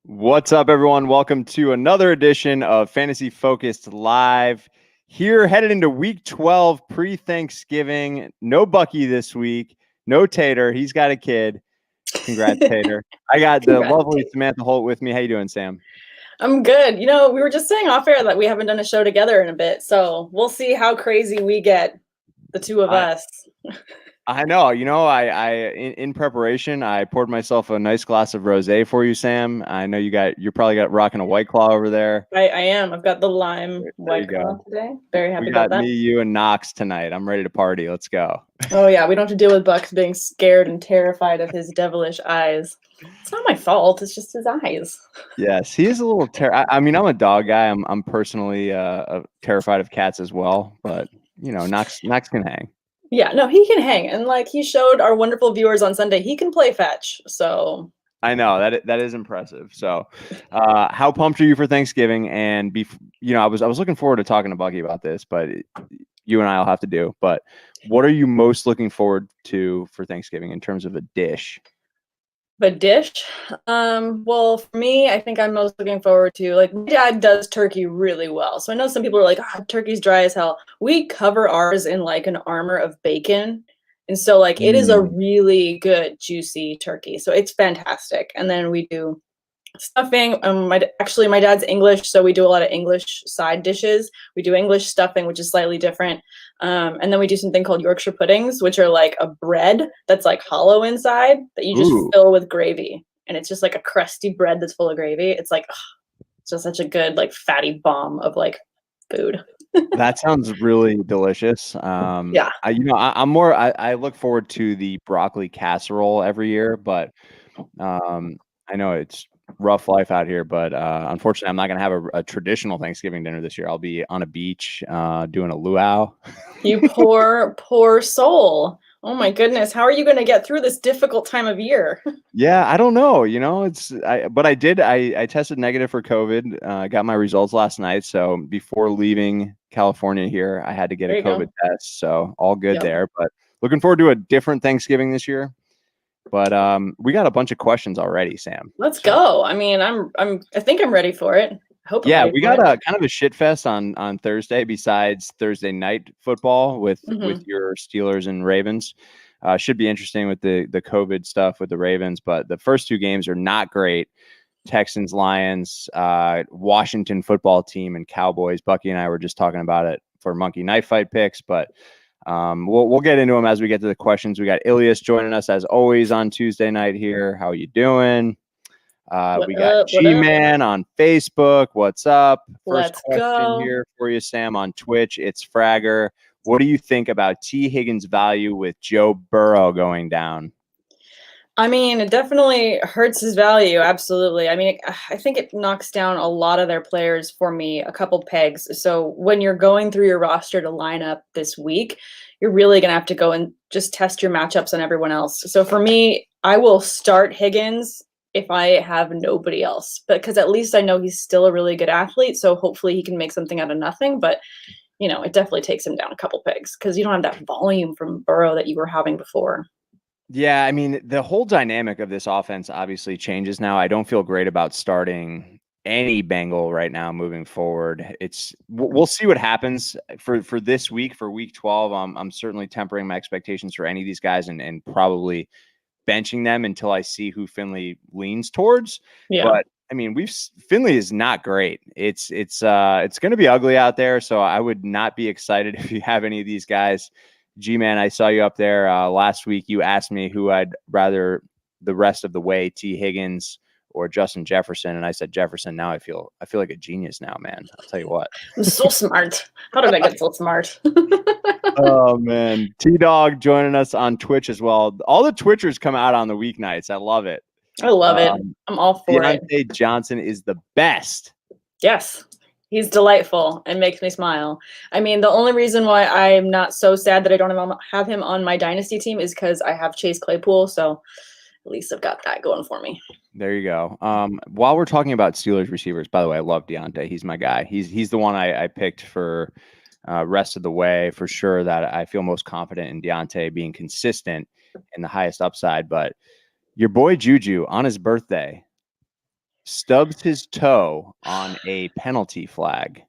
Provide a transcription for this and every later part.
What's up, everyone? Welcome to another edition of Fantasy Focused Live. Here, headed into Week 12, pre-Thanksgiving. No Buckey this week. No Tater. He's got a kid. Congrats, Tater. I got the lovely Samantha Holt with me. How you doing, Sam? I'm good. You know, we were just saying off air that we haven't done a show together in a bit, so we'll see how crazy we get, the two of us. I know. You know, in preparation, I poured myself a nice glass of rosé for you, Sam. I know you're probably rocking a White Claw over there. I am. I've got the lime White Claw today. Very happy about that. We got me, you, and Knox tonight. I'm ready to party. Let's go. Oh yeah, we don't have to deal with Bucks being scared and terrified of his devilish eyes. It's not my fault. It's just his eyes. Yes, he is a little I mean, I'm a dog guy. I'm personally terrified of cats as well. But you know, Knox can hang. Yeah, no, he can hang, and like he showed our wonderful viewers on Sunday, he can play fetch. So I know that is impressive. So, how pumped are you for Thanksgiving? And I was looking forward to talking to Buckey about this, but you and I will have to do. But what are you most looking forward to for Thanksgiving in terms of a dish? The dish? Well, for me, I think I'm most looking forward to, like, my dad does turkey really well. So I know some people are like, turkey's dry as hell. We cover ours in like an armor of bacon. And so like it is a really good, juicy turkey. So it's fantastic. And then we do stuffing. My dad's English, so we do a lot of English side dishes. We do English stuffing, which is slightly different. And then we do something called Yorkshire puddings, which are like a bread that's like hollow inside that you just fill with gravy. And it's just like a crusty bread that's full of gravy. It's like, it's just such a good, like, fatty bomb of like food. That sounds really delicious. Yeah. I look forward to the broccoli casserole every year, but I know it's rough life out here, but unfortunately I'm not going to have a traditional Thanksgiving dinner this year. I'll be on a beach doing a luau. You poor soul. Oh my goodness. How are you going to get through this difficult time of year? Yeah, I don't know. You know, I tested negative for COVID. Got my results last night. So before leaving California here, I had to get a COVID test. So all good there, but looking forward to a different Thanksgiving this year. But we got a bunch of questions already, Sam. Let's go. I mean, I think I'm ready for it. I hope. Yeah, we got a kind of a shit fest on Thursday. Besides Thursday night football with your Steelers and Ravens, should be interesting with the COVID stuff with the Ravens. But the first two games are not great. Texans, Lions, Washington football team, and Cowboys. Buckey and I were just talking about it for Monkey Knife Fight picks, but. We'll get into them as we get to the questions. We got Ilias joining us as always on Tuesday night here. How you doing? We got G-Man on Facebook. What's up? First question here for you, Sam, on Twitch. It's Fragger. What do you think about T. Higgins' value with Joe Burrow going down? I mean, it definitely hurts his value. Absolutely. I mean, I think it knocks down a lot of their players for me, a couple pegs. So when you're going through your roster to line up this week, you're really going to have to go and just test your matchups on everyone else. So for me, I will start Higgins if I have nobody else, because at least I know he's still a really good athlete. So hopefully he can make something out of nothing. But, you know, it definitely takes him down a couple pegs because you don't have that volume from Burrow that you were having before. Yeah, I mean, the whole dynamic of this offense obviously changes now. I don't feel great about starting any Bengal right now moving forward. We'll see what happens for this week, for week 12. I'm certainly tempering my expectations for any of these guys and probably benching them until I see who Finley leans towards. Yeah. But I mean, Finley is not great. It's going to be ugly out there. So I would not be excited if you have any of these guys. G-Man, I saw you up there last week. You asked me who I'd rather the rest of the way, T. Higgins or Justin Jefferson, and I said Jefferson. Now I feel like a genius now, man. I'll tell you what. I'm so smart. How did I get so smart? Oh, man. T-Dog joining us on Twitch as well. All the Twitchers come out on the weeknights. I love it. I love it. I'm all for it. Deontay Johnson is the best. Yes. He's delightful and makes me smile. I mean, the only reason why I'm not so sad that I don't have him on my dynasty team is because I have Chase Claypool. So at least I've got that going for me. There you go. While we're talking about Steelers receivers, by the way, I love Deontay. He's my guy. He's the one I picked for rest of the way for sure. That I feel most confident in Deontay being consistent and the highest upside. But your boy Juju on his birthday stubs his toe on a penalty flag.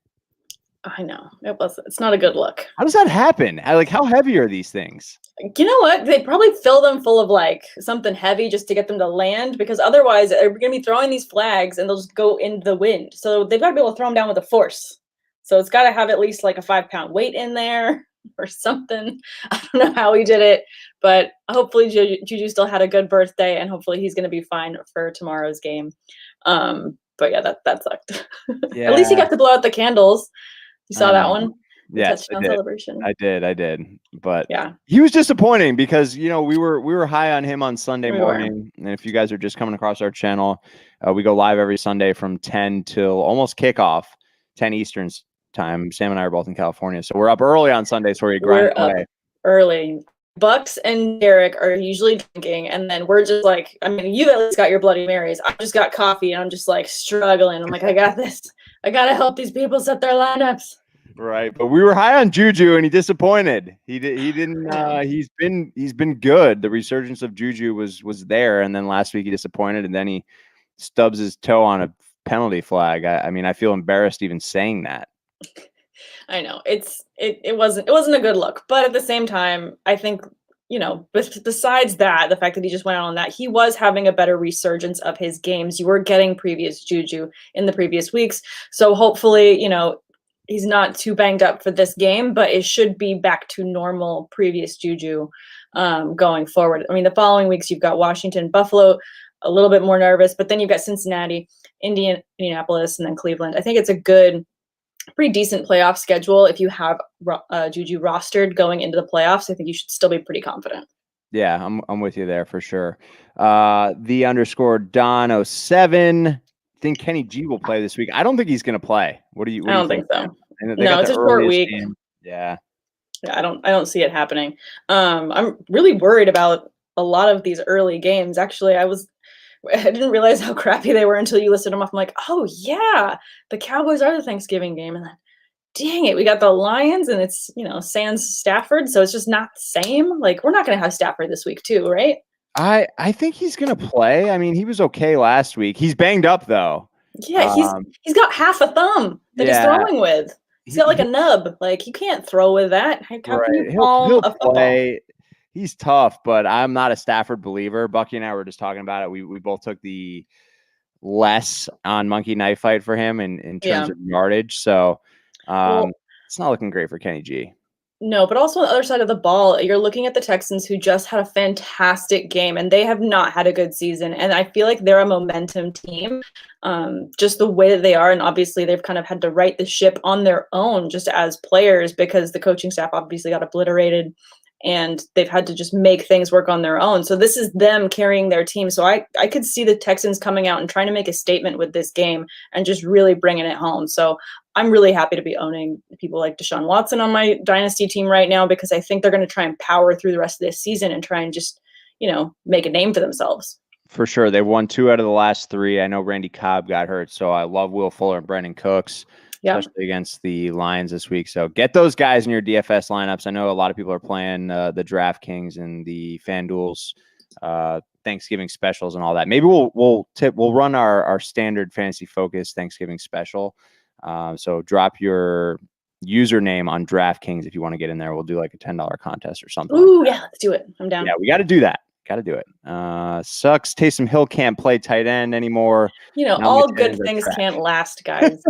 I know it's not a good look. How does that happen? How heavy are these things? You know what? They probably fill them full of like something heavy just to get them to land, because otherwise they're going to be throwing these flags and they'll just go into the wind. So they've got to be able to throw them down with a force. So it's got to have at least like a 5-pound weight in there or something. I don't know how he did it, but hopefully Juju still had a good birthday and hopefully he's going to be fine for tomorrow's game. But yeah, that sucked. Yeah. At least he got to blow out the candles. You saw that one? Yes, touchdown celebration. I did. But yeah, he was disappointing because we were high on him on Sunday morning. And if you guys are just coming across our channel, we go live every Sunday from 10 till almost kickoff, 10 Eastern time. Sam and I are both in California, so we're up early on Sundays where you grind away. Up early. Bucks and Derek are usually drinking, and then we're just like, I mean, you at least got your Bloody Marys. I just got coffee, and I'm just like struggling. I'm like, I got this. I gotta help these people set their lineups. Right, but we were high on Juju, and he disappointed. He didn't. He's been good. The resurgence of Juju was there, and then last week he disappointed, and then he stubs his toe on a penalty flag. I mean, I feel embarrassed even saying that. I know it wasn't a good look, but at the same time, I think besides that, the fact that he just went out on that, he was having a better resurgence of his games. You were getting previous Juju in the previous weeks, so hopefully, he's not too banged up for this game, but it should be back to normal previous Juju going forward. I mean, the following weeks you've got Washington, Buffalo, a little bit more nervous, but then you've got Cincinnati, Indianapolis, and then Cleveland. I think it's a pretty decent playoff schedule. If you have Juju rostered going into the playoffs, I think you should still be pretty confident. Yeah, I'm with you there for sure. The _ Don07. Think Kenny G will play this week? I don't think he's going to play. What do you think so. No, it's a short week. Game. Yeah, I don't see it happening. I'm really worried about a lot of these early games. Actually, I didn't realize how crappy they were until you listed them off. I'm like, oh yeah, the Cowboys are the Thanksgiving game, and then dang it, we got the Lions, and it's sans Stafford, so it's just not the same. Like, we're not going to have Stafford this week too, right? I think he's going to play. I mean, he was okay last week. He's banged up though. Yeah, he's got half a thumb that he's throwing with. He's got like a nub. Like, you can't throw with that. How can you he'll play. He's tough, but I'm not a Stafford believer. Bucky and I were just talking about it. We both took the less on Monkey Knife Fight for him in terms of yardage. So it's not looking great for Kenny G. No, but also on the other side of the ball, you're looking at the Texans, who just had a fantastic game, and they have not had a good season. And I feel like they're a momentum team, just the way that they are. And obviously they've kind of had to right the ship on their own just as players, because the coaching staff obviously got obliterated and they've had to just make things work on their own. So this is them carrying their team. So I could see the Texans coming out and trying to make a statement with this game and just really bringing it home. So I'm really happy to be owning people like Deshaun Watson on my dynasty team right now, because I think they're going to try and power through the rest of this season and try and just, make a name for themselves. For sure. They've won 2 out of the last 3. I know Randy Cobb got hurt, so I love Will Fuller and Brandon Cooks, especially against the Lions this week. So get those guys in your DFS lineups. I know a lot of people are playing the DraftKings and the FanDuel's Thanksgiving specials and all that. Maybe we'll run our standard fantasy focus Thanksgiving special. So drop your username on DraftKings if you want to get in there. We'll do like a $10 contest or something. Ooh, yeah, let's do it. I'm down. Yeah, we got to do that. Got to do it. Sucks. Taysom Hill can't play tight end anymore. All good things can't last, guys.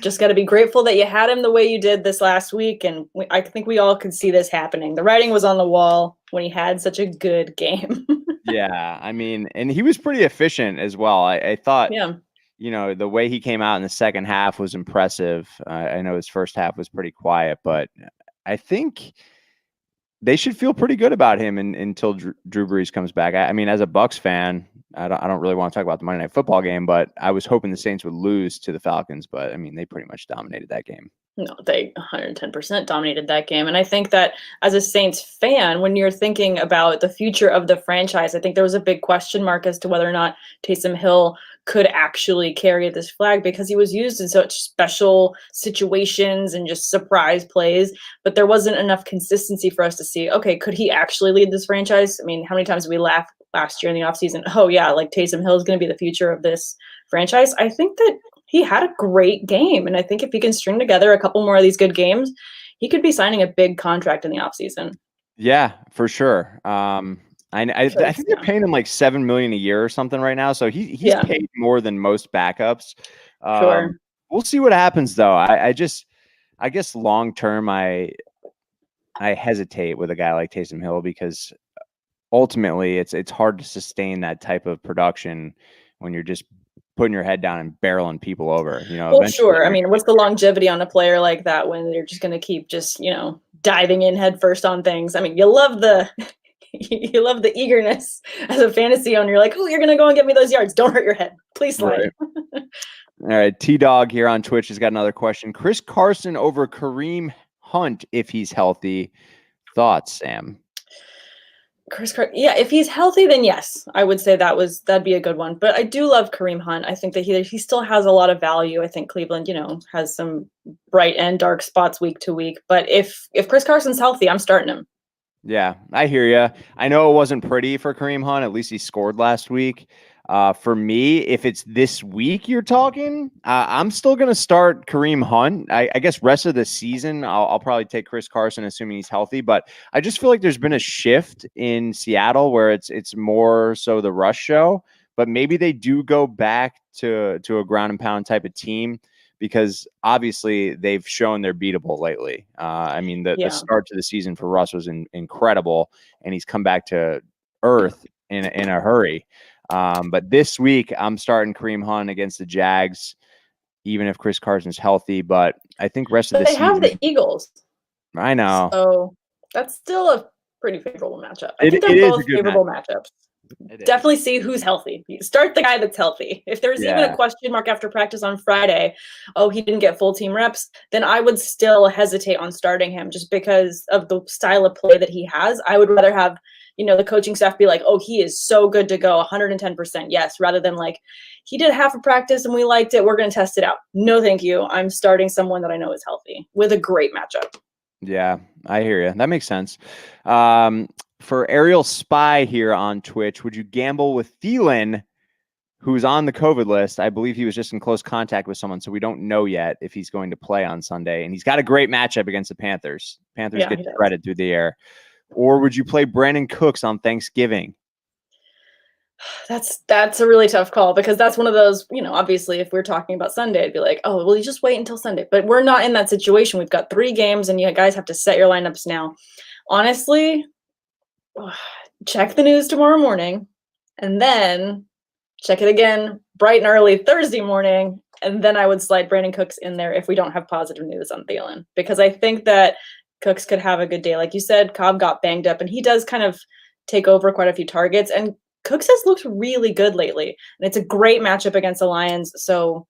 Just got to be grateful that you had him the way you did this last week. And I think we all could see this happening. The writing was on the wall when he had such a good game. Yeah, I mean, and he was pretty efficient as well. I thought, the way he came out in the second half was impressive. I know his first half was pretty quiet, but I think they should feel pretty good about him until Drew Brees comes back. I mean, as a Bucs fan, I don't really want to talk about the Monday Night Football game, but I was hoping the Saints would lose to the Falcons. But I mean, they pretty much dominated that game. No, they 110% dominated that game. And I think that as a Saints fan, when you're thinking about the future of the franchise, I think there was a big question mark as to whether or not Taysom Hill could actually carry this flag because he was used in such special situations and just surprise plays. But there wasn't enough consistency for us to see, okay, could he actually lead this franchise? I mean, how many times did we laugh last year in the offseason? Oh, yeah, like Taysom Hill is going to be the future of this franchise. I think that he had a great game. And I think if he can string together a couple more of these good games, he could be signing a big contract in the offseason. Yeah, for sure. I think they're paying him like $7 million a year or something right now. So he's paid more than most backups. Sure. We'll see what happens though. I guess long term, I hesitate with a guy like Taysom Hill because ultimately it's hard to sustain that type of production when you're just putting your head down and barreling people over, Well, sure. I mean, what's the longevity on a player like that when they're just going to keep just, diving in head first on things? I mean, you love the eagerness as a fantasy owner. You're like, oh, you're going to go and get me those yards. Don't hurt your head. Please slide. Right. All right. T-Dog here on Twitch has got another question. Chris Carson over Kareem Hunt if he's healthy. Thoughts, Sam? Yeah, if he's healthy, then yes, I would say that'd be a good one. But I do love Kareem Hunt. I think that he still has a lot of value. I think Cleveland, has some bright and dark spots week to week. But if Chris Carson's healthy, I'm starting him. Yeah, I hear you. I know it wasn't pretty for Kareem Hunt. At least he scored last week. For me, if it's this week you're talking, I'm still going to start Kareem Hunt. I guess rest of the season, I'll probably take Chris Carson, assuming he's healthy. But I just feel like there's been a shift in Seattle where it's more so the rush show. But maybe they do go back to a ground and pound type of team because obviously they've shown they're beatable lately. I mean, the start to the season for Russ was incredible, and he's come back to earth in a hurry. But this week, I'm starting Kareem Hunt against the Jags, even if Chris Carson's healthy. But I think rest of the season. They have the Eagles. I know. So that's still a pretty favorable matchup. I think they're both favorable matchups. Definitely see who's healthy. Start the guy that's healthy. If there's even a question mark after practice on Friday, he didn't get full team reps, then I would still hesitate on starting him just because of the style of play that he has. I would rather have the coaching staff be like, oh, he is so good to go, 110%, yes, rather than like, he did half a practice and we liked it, we're going to test it out. No, thank you. I'm starting someone that I know is healthy with a great matchup. Yeah, I hear you. That makes sense. For Ariel Spy here on Twitch, would you gamble with Thielen, who's on the COVID list? I believe he was just in close contact with someone, so we don't know yet if he's going to play on Sunday. And he's got a great matchup against the Panthers. Panthers get shredded through the air. Or would you play Brandon Cooks on Thanksgiving? That's a really tough call because that's one of those, obviously if we're talking about Sunday, I'd be like, oh, well, you just wait until Sunday. But we're not in that situation. We've got 3 games and you guys have to set your lineups now. Honestly, check the news tomorrow morning and then check it again bright and early Thursday morning. And then I would slide Brandon Cooks in there if we don't have positive news on Thielen, because I think that Cooks could have a good day. Like you said, Cobb got banged up and he does kind of take over quite a few targets, and Cooks has looked really good lately, and it's a great matchup against the Lions. So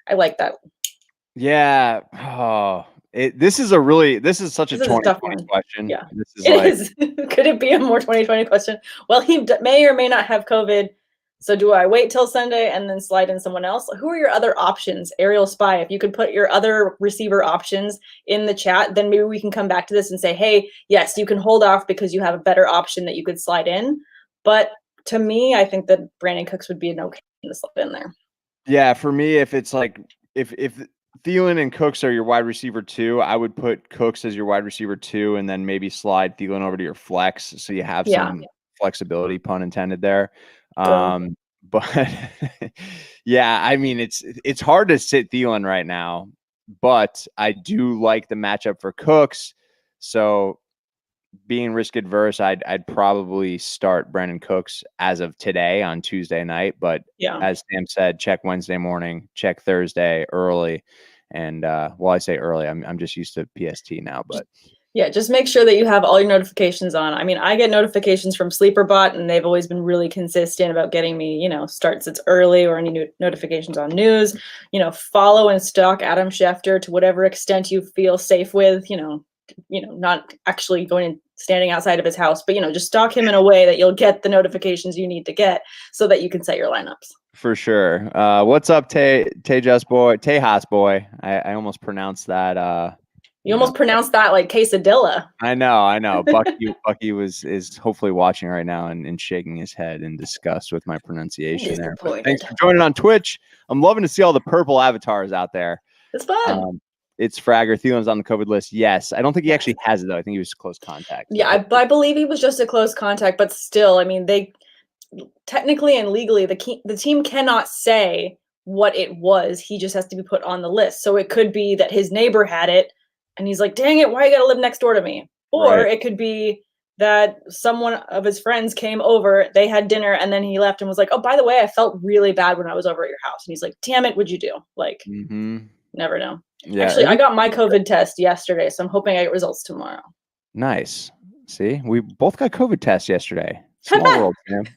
I like that. Yeah. Oh, this is such a 2020 question. Yeah, it is. Could it be a more 2020 question? Well, he may or may not have COVID. So do I wait till Sunday and then slide in someone else? Who are your other options? Ariel Spy, if you could put your other receiver options in the chat, then maybe we can come back to this and say, hey, yes, you can hold off because you have a better option that you could slide in. But to me, I think that Brandon Cooks would be an okay to slide in there. Yeah, for me, if it's like if Thielen and Cooks are your wide receiver 2, I would put Cooks as your wide receiver 2 and then maybe slide Thielen over to your flex so you have some flexibility, pun intended there. But yeah, I mean, it's hard to sit Thielen right now, but I do like the matchup for Cooks. So being risk adverse, I'd probably start Brandon Cooks as of today on Tuesday night. But as Sam said, check Wednesday morning, check Thursday early. And I say early, I'm just used to PST now, but Yeah, just make sure that you have all your notifications on. I mean, I get notifications from SleeperBot, and they've always been really consistent about getting me, start sits early or any new notifications on news. Follow and stalk Adam Schefter to whatever extent you feel safe with. Not actually going and standing outside of his house, but just stalk him in a way that you'll get the notifications you need to get so that you can set your lineups. For sure. What's up, Tejas boy? Tejas boy. I almost pronounced that. You almost pronounced that like quesadilla. I know. Buckey is hopefully watching right now and shaking his head in disgust with my pronunciation there. But thanks for joining on Twitch. I'm loving to see all the purple avatars out there. It's fun. It's Fragger. Thielen's on the COVID list. Yes. I don't think he actually has it, though. I think he was close contact. So. Yeah, I believe he was just a close contact, but still, I mean, they technically and legally, the team cannot say what it was. He just has to be put on the list. So it could be that his neighbor had it, and he's like, dang it, why you got to live next door to me? Or It could be that someone of his friends came over, they had dinner, and then he left and was like, oh, by the way, I felt really bad when I was over at your house. And he's like, damn it, what'd you do? Like, never know. Yeah, actually, I got my COVID test yesterday, so I'm hoping I get results tomorrow. Nice. See, we both got COVID tests yesterday. Small world, man.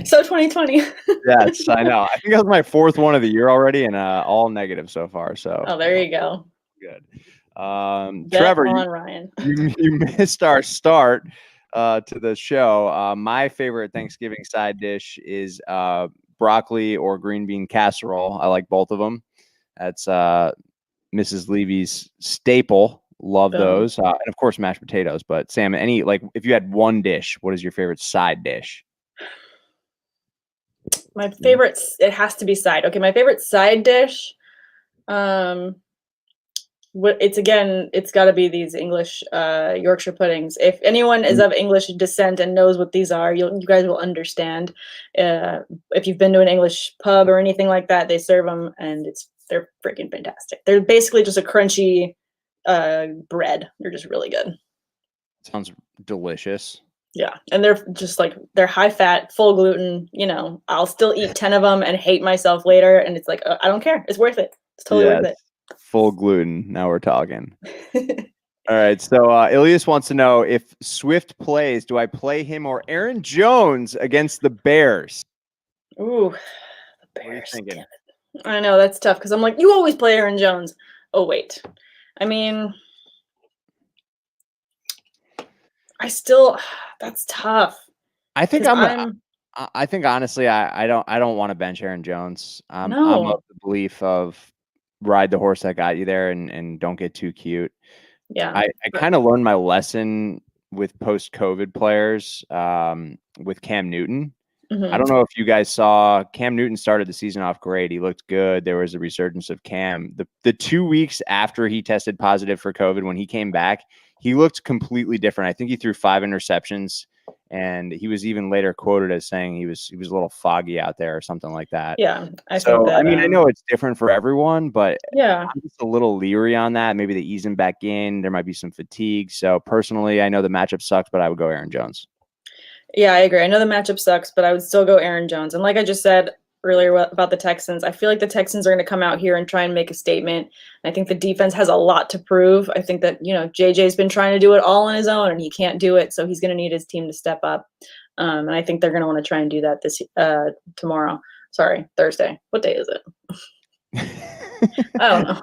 So 2020. Yes, I know. I think that was my fourth one of the year already, and all negative so far. So. Oh, there you go. Good. Trevor, you missed our start to the show. My favorite Thanksgiving side dish is broccoli or green bean casserole. I like both of them. That's Mrs. Levy's staple. Love those. And of course, mashed potatoes. But Sam, if you had one dish, what is your favorite side dish? My favorite, it has to be side. Okay, my favorite side dish. It's got to be these English Yorkshire puddings. If anyone is of English descent and knows what these are, you guys will understand. If you've been to an English pub or anything like that, they serve them, and they're freaking fantastic. They're basically just a crunchy bread. They're just really good. Sounds delicious. Yeah, and they're high fat, full gluten. I'll still eat 10 of them and hate myself later, and it's like I don't care. It's worth it. It's totally worth it. Full gluten. Now we're talking. All right. So Ilias wants to know, if Swift plays, do I play him or Aaron Jones against the Bears? Ooh, the Bears. I know that's tough because I'm like, you always play Aaron Jones. Oh wait, I mean, that's tough. I think I think honestly, I don't want to bench Aaron Jones. I'm of the belief of ride the horse that got you there and don't get too cute. Yeah. I kind of learned my lesson with post-COVID players with Cam Newton. Mm-hmm. I don't know if you guys saw, Cam Newton started the season off great. He looked good. There was a resurgence of Cam. The 2 weeks after he tested positive for COVID, when he came back, he looked completely different. I think he threw 5 interceptions, and he was even later quoted as saying he was a little foggy out there or something like that. Yeah, I think that, I know it's different for everyone, but yeah, I'm just a little leery on that. Maybe they ease him back in. There might be some fatigue. So personally, I know the matchup sucks, but I would go Aaron Jones. Yeah, I agree. I know the matchup sucks, but I would still go Aaron Jones. And like I just said earlier about the Texans, I feel like the Texans are going to come out here and try and make a statement. I think the defense has a lot to prove. I think that, JJ's been trying to do it all on his own, and he can't do it. So he's going to need his team to step up. And I think they're going to want to try and do that Thursday. What day is it? I don't know.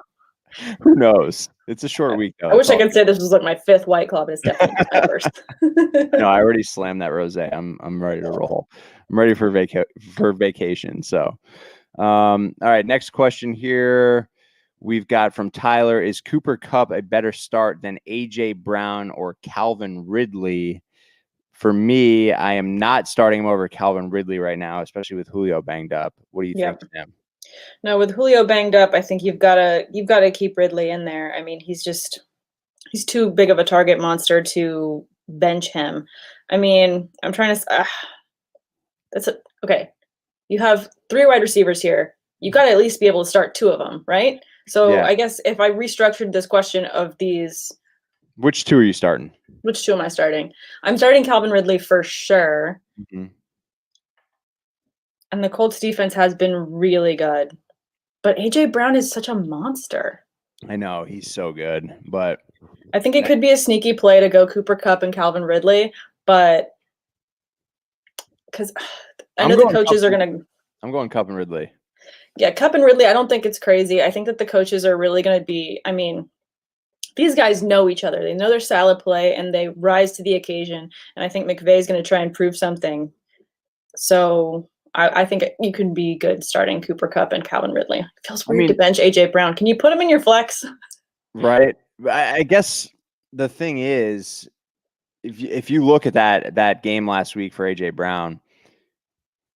Who knows? It's a short week, though. I wish I could say this was like my 5th White Claw, but it's definitely my first. No, I already slammed that rosé. I'm ready to roll. I'm ready for vacation. So, all right. Next question here we've got from Tyler: is Cooper Kupp a better start than AJ Brown or Calvin Ridley? For me, I am not starting him over Calvin Ridley right now, especially with Julio banged up. What do you think, Sam? No, with Julio banged up, I think you've got to keep Ridley in there. I mean, he's too big of a target monster to bench him. I mean, I'm trying to. Okay. You have 3 wide receivers here. You got to at least be able to start 2 of them, right? So yeah. I guess if I restructured this question of these, which 2 are you starting? Which 2 am I starting? I'm starting Calvin Ridley for sure. Mm-hmm. And the Colts defense has been really good. But AJ Brown is such a monster. I know, he's so good. But I think it could be a sneaky play to go Cooper Kupp and Calvin Ridley, but because I know the coaches are going to. I'm going Kupp and Ridley. Yeah, Kupp and Ridley, I don't think it's crazy. I think that the coaches are really going to be, I mean, these guys know each other. They know their style of play, and they rise to the occasion. And I think McVay is going to try and prove something. So I think you can be good starting Cooper Kupp and Calvin Ridley. It feels weird to bench A.J. Brown. Can you put him in your flex? Right. I guess the thing is, if you look at that game last week for A.J. Brown,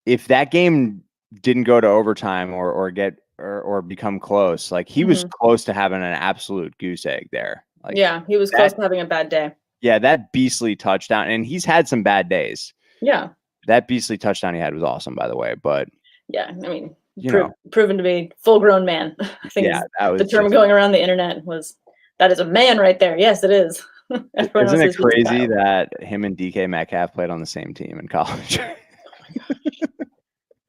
if that game didn't go to overtime or become close, like he was close to having an absolute goose egg there. Like, yeah, he was close to having a bad day. Yeah, that beastly touchdown, and he's had some bad days. Yeah. That beastly touchdown he had was awesome, by the way. But yeah, I mean, proven to be full-grown man. I think the term going around the internet was, that is a man right there. Yes, it is. Isn't it crazy that him and DK Metcalf played on the same team in college?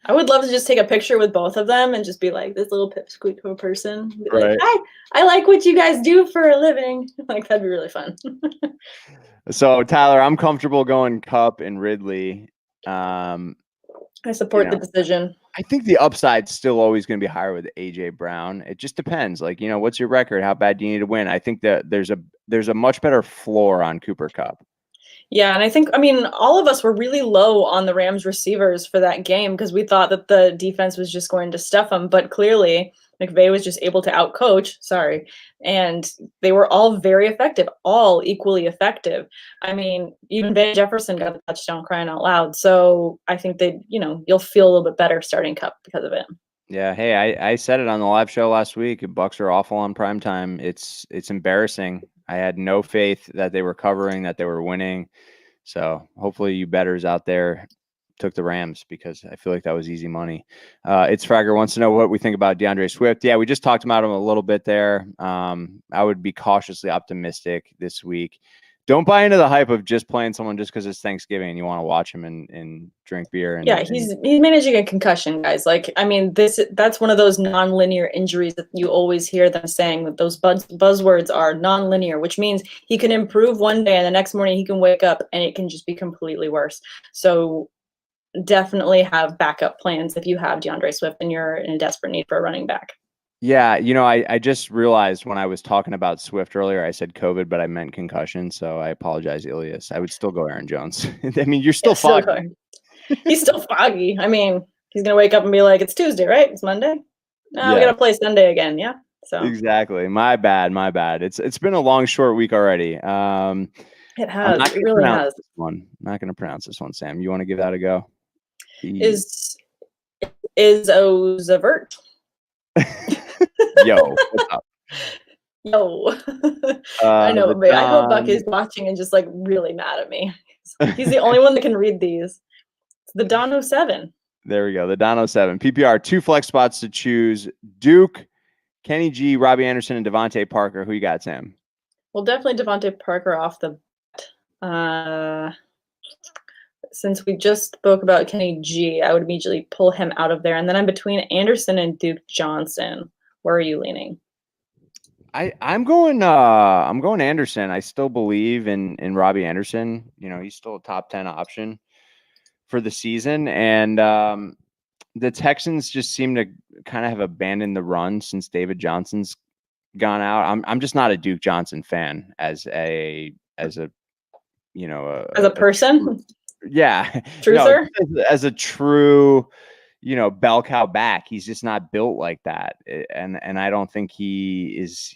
I would love to just take a picture with both of them and just be like this little pipsqueak of a person. Be right. Like, hi, I like what you guys do for a living. Like, that'd be really fun. So, Tyler, I'm comfortable going Kupp and Ridley. I support the decision. I think the upside's still always going to be higher with A.J. Brown. It just depends. Like, what's your record? How bad do you need to win? I think that there's a much better floor on Cooper Kupp. Yeah, and I mean, all of us were really low on the Rams receivers for that game because we thought that the defense was just going to stuff them. But clearly, McVay was just able to outcoach. And they were all very effective, all equally effective. I mean, even Van Jefferson got a touchdown, crying out loud. So I think you'll feel a little bit better starting Kupp because of it. Yeah, hey, I said it on the live show last week. Bucks are awful on primetime. It's embarrassing. I had no faith that they were covering, that they were winning. So hopefully you bettors out there took the Rams because I feel like that was easy money. It's Fragger wants to know what we think about Deandre Swift. Yeah, we just talked about him a little bit there. I would be cautiously optimistic this week. Don't buy into the hype of just playing someone just because it's Thanksgiving and you want to watch him and drink beer. He's managing a concussion, guys. Like, I mean, that's one of those non-linear injuries that you always hear them saying, that those buzzwords are non-linear, which means he can improve one day and the next morning he can wake up and it can just be completely worse. So definitely have backup plans if you have DeAndre Swift and you're in desperate need for a running back. Yeah, I just realized when I was talking about Swift earlier, I said COVID, but I meant concussion. So I apologize, Ilias. I would still go Aaron Jones. I mean, you're still foggy. He's still foggy. I mean, he's going to wake up and be like, it's Tuesday, right? It's Monday. No, we got to play Sunday again. Yeah. So exactly. My bad. It's been a long, short week already. It has. It really has. I'm not going to pronounce this one, Sam. You want to give that a go? Is Ozavert. Yo, what's up? Yo. I know, but I hope Buckey's watching and just like really mad at me. He's the only one that can read these. It's the Dono 7. There we go. The Dono 7. PPR, 2 flex spots to choose. Duke, Kenny G, Robbie Anderson, and Devontae Parker. Who you got, Sam? Well, definitely Devontae Parker off the bat. Since we just spoke about Kenny G, I would immediately pull him out of there. And then I'm between Anderson and Duke Johnson. Where are you leaning? I'm going Anderson. I still believe in Robbie Anderson. He's still a top 10 option for the season. And the Texans just seem to kind of have abandoned the run since David Johnson's gone out. I'm just not a Duke Johnson fan as a person. Yeah. Truther? As a true, bell cow back. He's just not built like that. And I don't think he's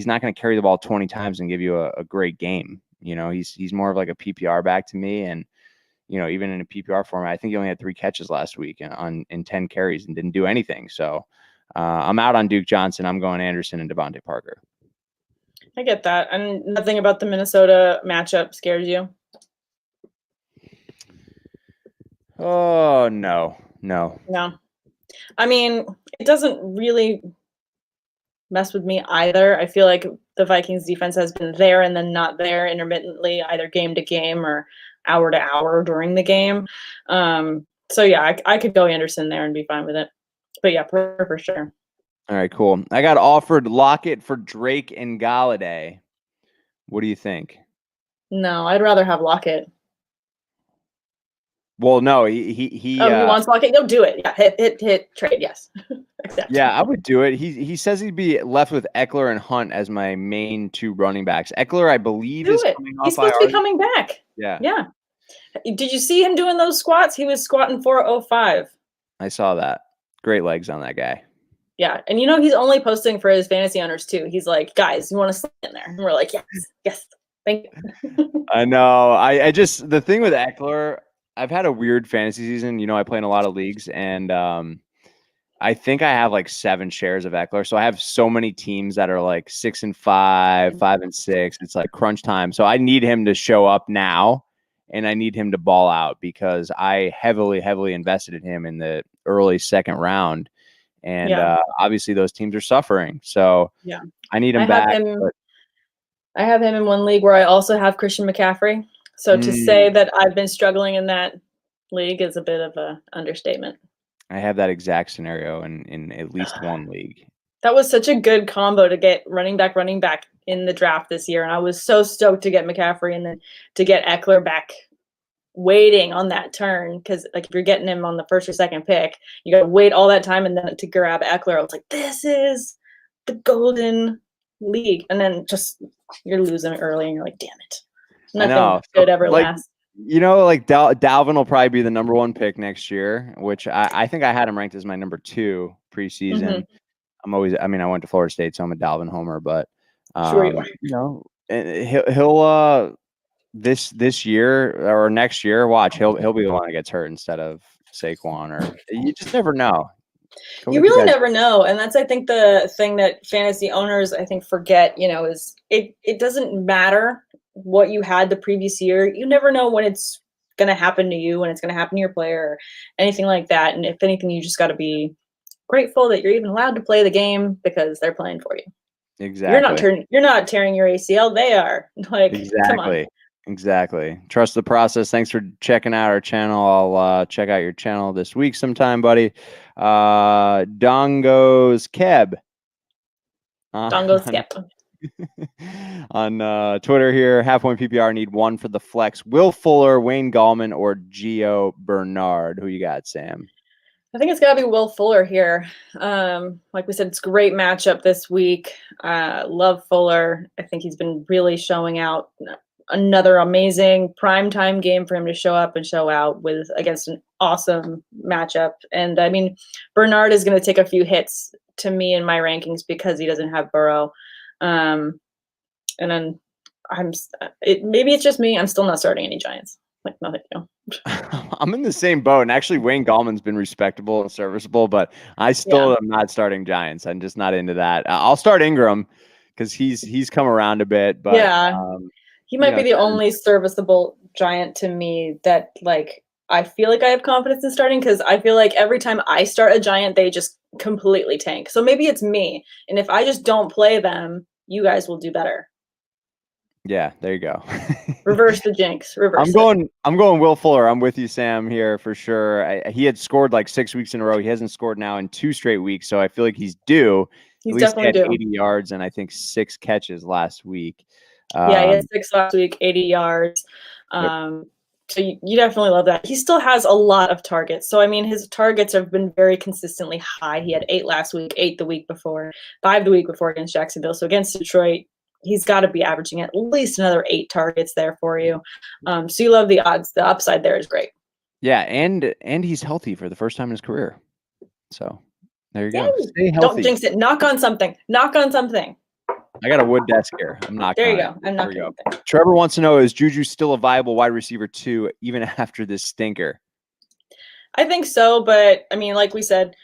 not going to carry the ball 20 times and give you a great game. He's more of like a PPR back to me. And, even in a PPR format, I think he only had 3 catches last week in 10 carries and didn't do anything. So I'm out on Duke Johnson. I'm going Anderson and Devontae Parker. I get that. And nothing about the Minnesota matchup scares you? Oh, no. I mean, it doesn't really mess with me either. I feel like the Vikings defense has been there and then not there intermittently, either game to game or hour to hour during the game. So yeah, I could go Anderson there and be fine with it. But yeah, for sure. All right, cool. I got offered Lockett for Drake and Galladay. What do you think? No, I'd rather have Lockett. Well, no, he Oh, he wants Lockett? Go do it. Yeah, hit trade. Yes. Accept. yeah, I would do it. He says he'd be left with Eckler and Hunt as my main 2 running backs. Eckler, I believe, Do is it. coming He's off supposed to be IR. coming back. Yeah. Yeah. Did you see him doing those squats? He was squatting 405. I saw that. Great legs on that guy. Yeah. And he's only posting for his fantasy owners too. He's like, guys, you want to slip in there? And we're like, yes. Thank you. I know. I just, the thing with Eckler, I've had a weird fantasy season. I play in a lot of leagues, and I think I have like 7 shares of Eckler. So I have so many teams that are like 6-5, 5-6. It's like crunch time. So I need him to show up now, and I need him to ball out because I heavily invested in him in the early 2nd round. And obviously those teams are suffering. So yeah, I need him back. I have him in one league where I also have Christian McCaffrey. So to say that I've been struggling in that league is a bit of an understatement. I have that exact scenario in at least one league. That was such a good combo to get running back in the draft this year. And I was so stoked to get McCaffrey and then to get Eckler back waiting on that turn. Because like if you're getting him on the 1st or 2nd pick, you got to wait all that time and then to grab Eckler. I was like, this is the golden league. And then just you're losing early and you're like, damn it. Nothing good ever lasts. Like Dalvin will probably be the number 1 pick next year, which I think I had him ranked as my number 2 preseason. I went to Florida State, so I'm a Dalvin homer, but sure you are. He'll this year or next year, watch, he'll be the one that gets hurt instead of Saquon, or you just never know. You really never know. And that's, I think, the thing that fantasy owners, I think, forget, is it doesn't matter what you had the previous year. You never know when it's going to happen to you, when it's going to happen to your player, or anything like that. And if anything, you just got to be grateful that you're even allowed to play the game because they're playing for you. Exactly. You're not tearing your ACL. They are. Like, come on. Exactly. Trust the process. Thanks for checking out our channel. I'll check out your channel this week sometime, buddy. Dongo's Keb. Dongo's Keb. On Twitter here, half-point PPR need 1 for the flex. Will Fuller, Wayne Gallman, or Gio Bernard? Who you got, Sam? I think it's got to be Will Fuller here. Like we said, it's a great matchup this week. Love Fuller. I think he's been really showing out. Another amazing primetime game for him to show up and show out against an awesome matchup. And I mean, Bernard is going to take a few hits to me in my rankings because he doesn't have Burrow. And then maybe it's just me. I'm still not starting any Giants. Like nothing. I'm in the same boat. And actually, Wayne Gallman's been respectable and serviceable, but I still am not starting Giants. I'm just not into that. I'll start Ingram because he's come around a bit. But he might be the only serviceable Giant to me that like I feel like I have confidence in starting, because I feel like every time I start a Giant, they just completely tank. So maybe it's me. And if I just don't play them, you guys will do better. Yeah, there you go. Reverse the jinx. I'm going Will Fuller. I'm with you, Sam, here for sure. He had scored like 6 weeks in a row. He hasn't scored now in 2 straight weeks, so I feel like he's due. He's definitely due. 80 yards and I think 6 catches last week. He had 6 last week, 80 yards. Yep. So you definitely love that. He still has a lot of targets. So, I mean, his targets have been very consistently high. He had 8 last week, 8 the week before, 5 the week before against Jacksonville. So against Detroit, he's got to be averaging at least another 8 targets there for you. So you love the odds. The upside there is great. Yeah, and he's healthy for the first time in his career. So there you go. Stay healthy. Don't jinx it. Knock on something. I got a wood desk here. I'm not. There you go. I'm not going to. Trevor wants to know, is Juju still a viable wide receiver 2 even after this stinker? I think so, but I mean, like we said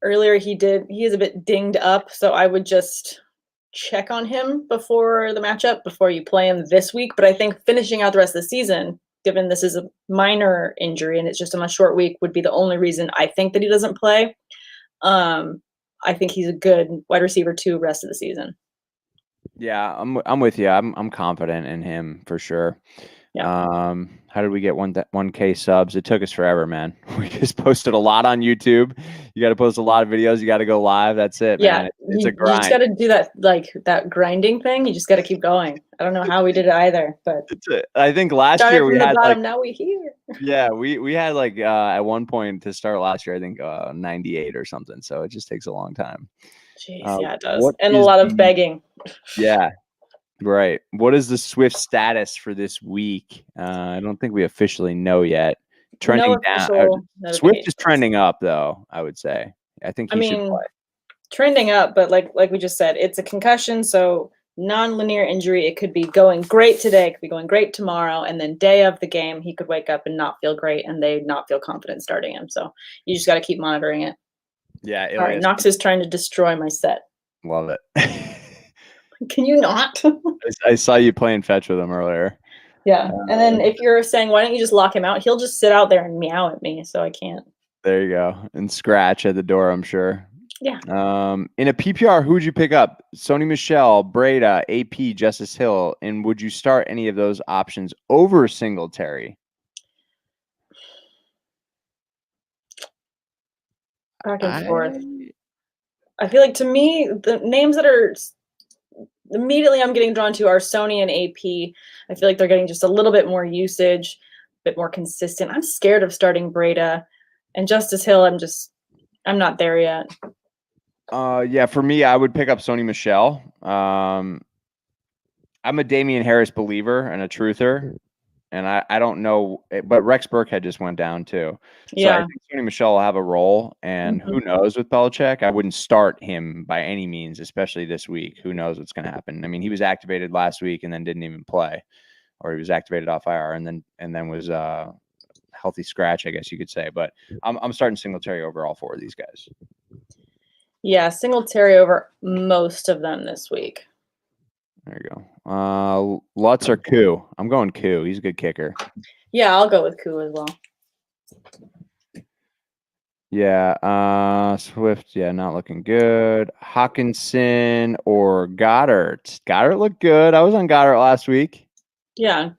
earlier, he is a bit dinged up, so I would just check on him before the matchup, before you play him this week. But I think finishing out the rest of the season, given this is a minor injury and it's just on a short week, would be the only reason I think that he doesn't play. I think he's a good wide receiver 2 rest of the season. Yeah, I'm with you. I'm confident in him for sure. How did we get 1K subs? It took us forever, man. We just posted a lot on YouTube. You got to post a lot of videos. You got to go live. That's it, man. It's a grind. You just got to do that, like that grinding thing. You just got to keep going. I don't know how we did it either, but I think last year we had bottom, now we here. Yeah, we had like at one point to start last year, I think 98 or something. So it just takes a long time. Jeez, yeah, it does, and a lot of begging. Yeah. Right. What is the Swift status for this week? I don't think we officially know yet. Trending down. Swift is trending up, though, I would say. I think he should play. Trending up, but like we just said, it's a concussion, so non-linear injury. It could be going great today, it could be going great tomorrow, and then day of the game, he could wake up and not feel great, and they not feel confident starting him. So you just got to keep monitoring it. Yeah. All right, Knox is trying to destroy my set. Love it. Can you not? I saw you playing fetch with him earlier. Yeah. And then if you're saying, why don't you just lock him out? He'll just sit out there and meow at me. So I can't. There you go. And scratch at the door, I'm sure. Yeah. In a PPR, who would you pick up? Sony Michel, Breda, AP, Justice Hill. And would you start any of those options over Singletary? Back and forth. I feel like, to me, the names that are immediately I'm getting drawn to are Sony and AP. I feel like they're getting just a little bit more usage, a bit more consistent. I'm scared of starting Breda, and Justice Hill. I'm not there yet. Yeah, for me, I would pick up Sony Michel. I'm a Damian Harris believer and a truther. And I don't know, but Rex Burkhead just went down too. So I think Sony Michel will have a role, and who knows with Belichick? I wouldn't start him by any means, especially this week. Who knows what's going to happen? I mean, he was activated last week and then didn't even play, or he was activated off IR and then was healthy scratch, I guess you could say. But I'm starting Singletary over all four of these guys. Yeah, Singletary over most of them this week. There you go. Lutz or Koo? I'm going Koo. He's a good kicker. Yeah, I'll go with Koo as well. Yeah. Swift, not looking good. Hawkinson or Goddard? Goddard looked good. I was on Goddard last week. Yeah,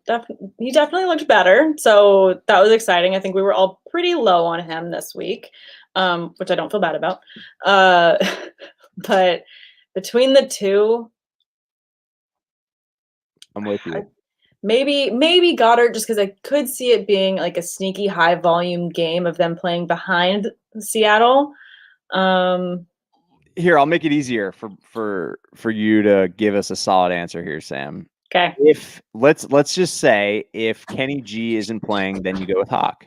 he definitely looked better. So that was exciting. I think we were all pretty low on him this week, which I don't feel bad about. But between the two, I'm with you. Maybe Goddard, just because I could see it being like a sneaky high volume game of them playing behind Seattle. Here, I'll make it easier for you to give us a solid answer here, Sam. Okay. If let's just say if Kenny G isn't playing, then you go with Hawk.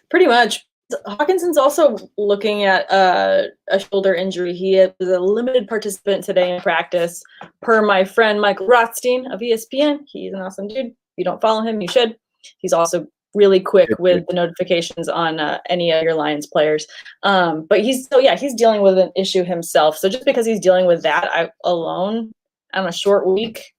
Pretty much. Hawkinson's also looking at a shoulder injury. He was a limited participant today in practice, per my friend Michael Rothstein of ESPN. He's an awesome dude. If you don't follow him, you should. He's also really quick with the notifications on any of your Lions players. But he's dealing with an issue himself. So just because he's dealing with that alone on a short week,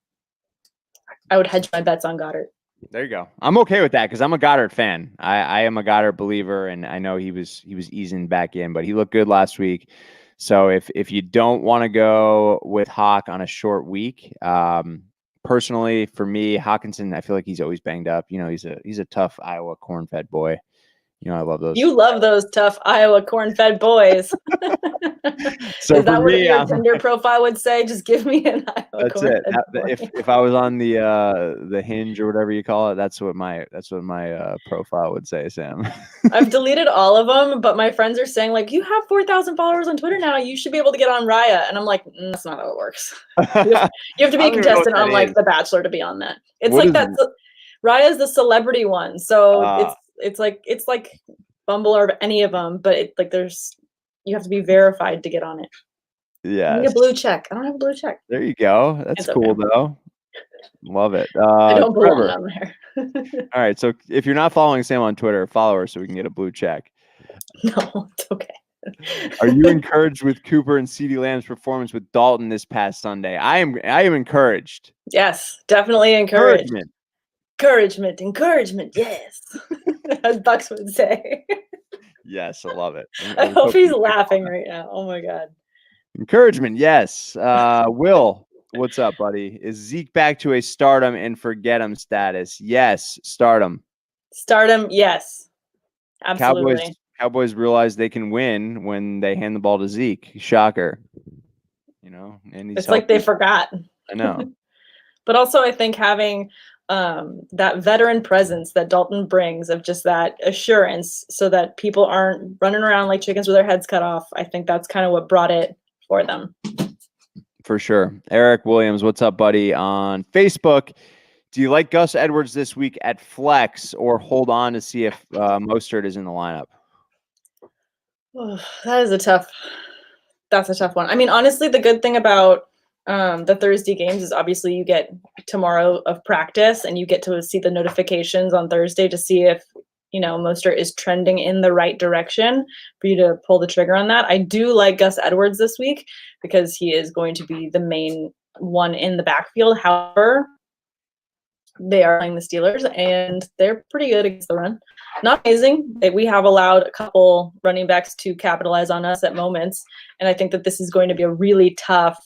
I would hedge my bets on Goddard. There you go. I'm okay with that because I'm a Goddard fan. I am a Goddard believer, and I know he was easing back in, but he looked good last week. So if you don't want to go with Hawk on a short week, personally for me, Hawkinson, I feel like he's always banged up. You know, he's a tough Iowa corn-fed boy. You know, I love those. You love those tough Iowa corn-fed boys. So is that what your Tinder profile would say? Just give me an Iowa corn-fed boy. If I was on the Hinge or whatever you call it, that's what my profile would say, Sam. I've deleted all of them, but my friends are saying like, you have 4,000 followers on Twitter now. You should be able to get on Raya, and I'm like, that's not how it works. You have to be a contestant on like The Bachelor to be on that. It's what like that. Raya is the celebrity one, so it's like Bumble or any of them, but you have to be verified to get on it. Yeah, you need a blue check. I don't have a blue check. There you go. That's cool though. Love it. I don't belong on there. All right, so if you're not following Sam on Twitter, follow her so we can get a blue check. No, it's okay. Are you encouraged with Cooper and CeeDee Lamb's performance with Dalton this past Sunday? I am encouraged. Yes, definitely encouraged. Encouragement, yes. As Bucks would say. Yes, I love it. I hope he's laughing right now. Oh my God. Encouragement, yes. Will What's up, buddy? Is Zeke back to a stardom and forget him status? Yes, stardom. Stardom, yes. Absolutely. Cowboys realize they can win when they hand the ball to Zeke. Shocker. And he's It's like they forgot. I know. But also I think having that veteran presence that Dalton brings of just that assurance so that people aren't running around like chickens with their heads cut off. I think that's kind of what brought it for them. For sure. Eric Williams, what's up, buddy? On Facebook, do you like Gus Edwards this week at flex or hold on to see if Mostert is in the lineup? Oh, that's a tough one. I mean, honestly, the good thing about the Thursday games is obviously you get tomorrow of practice and you get to see the notifications on Thursday to see if, Mostert is trending in the right direction for you to pull the trigger on that. I do like Gus Edwards this week because he is going to be the main one in the backfield. However, they are playing the Steelers and they're pretty good against the run. Not amazing. We have allowed a couple running backs to capitalize on us at moments. And I think that this is going to be a really tough,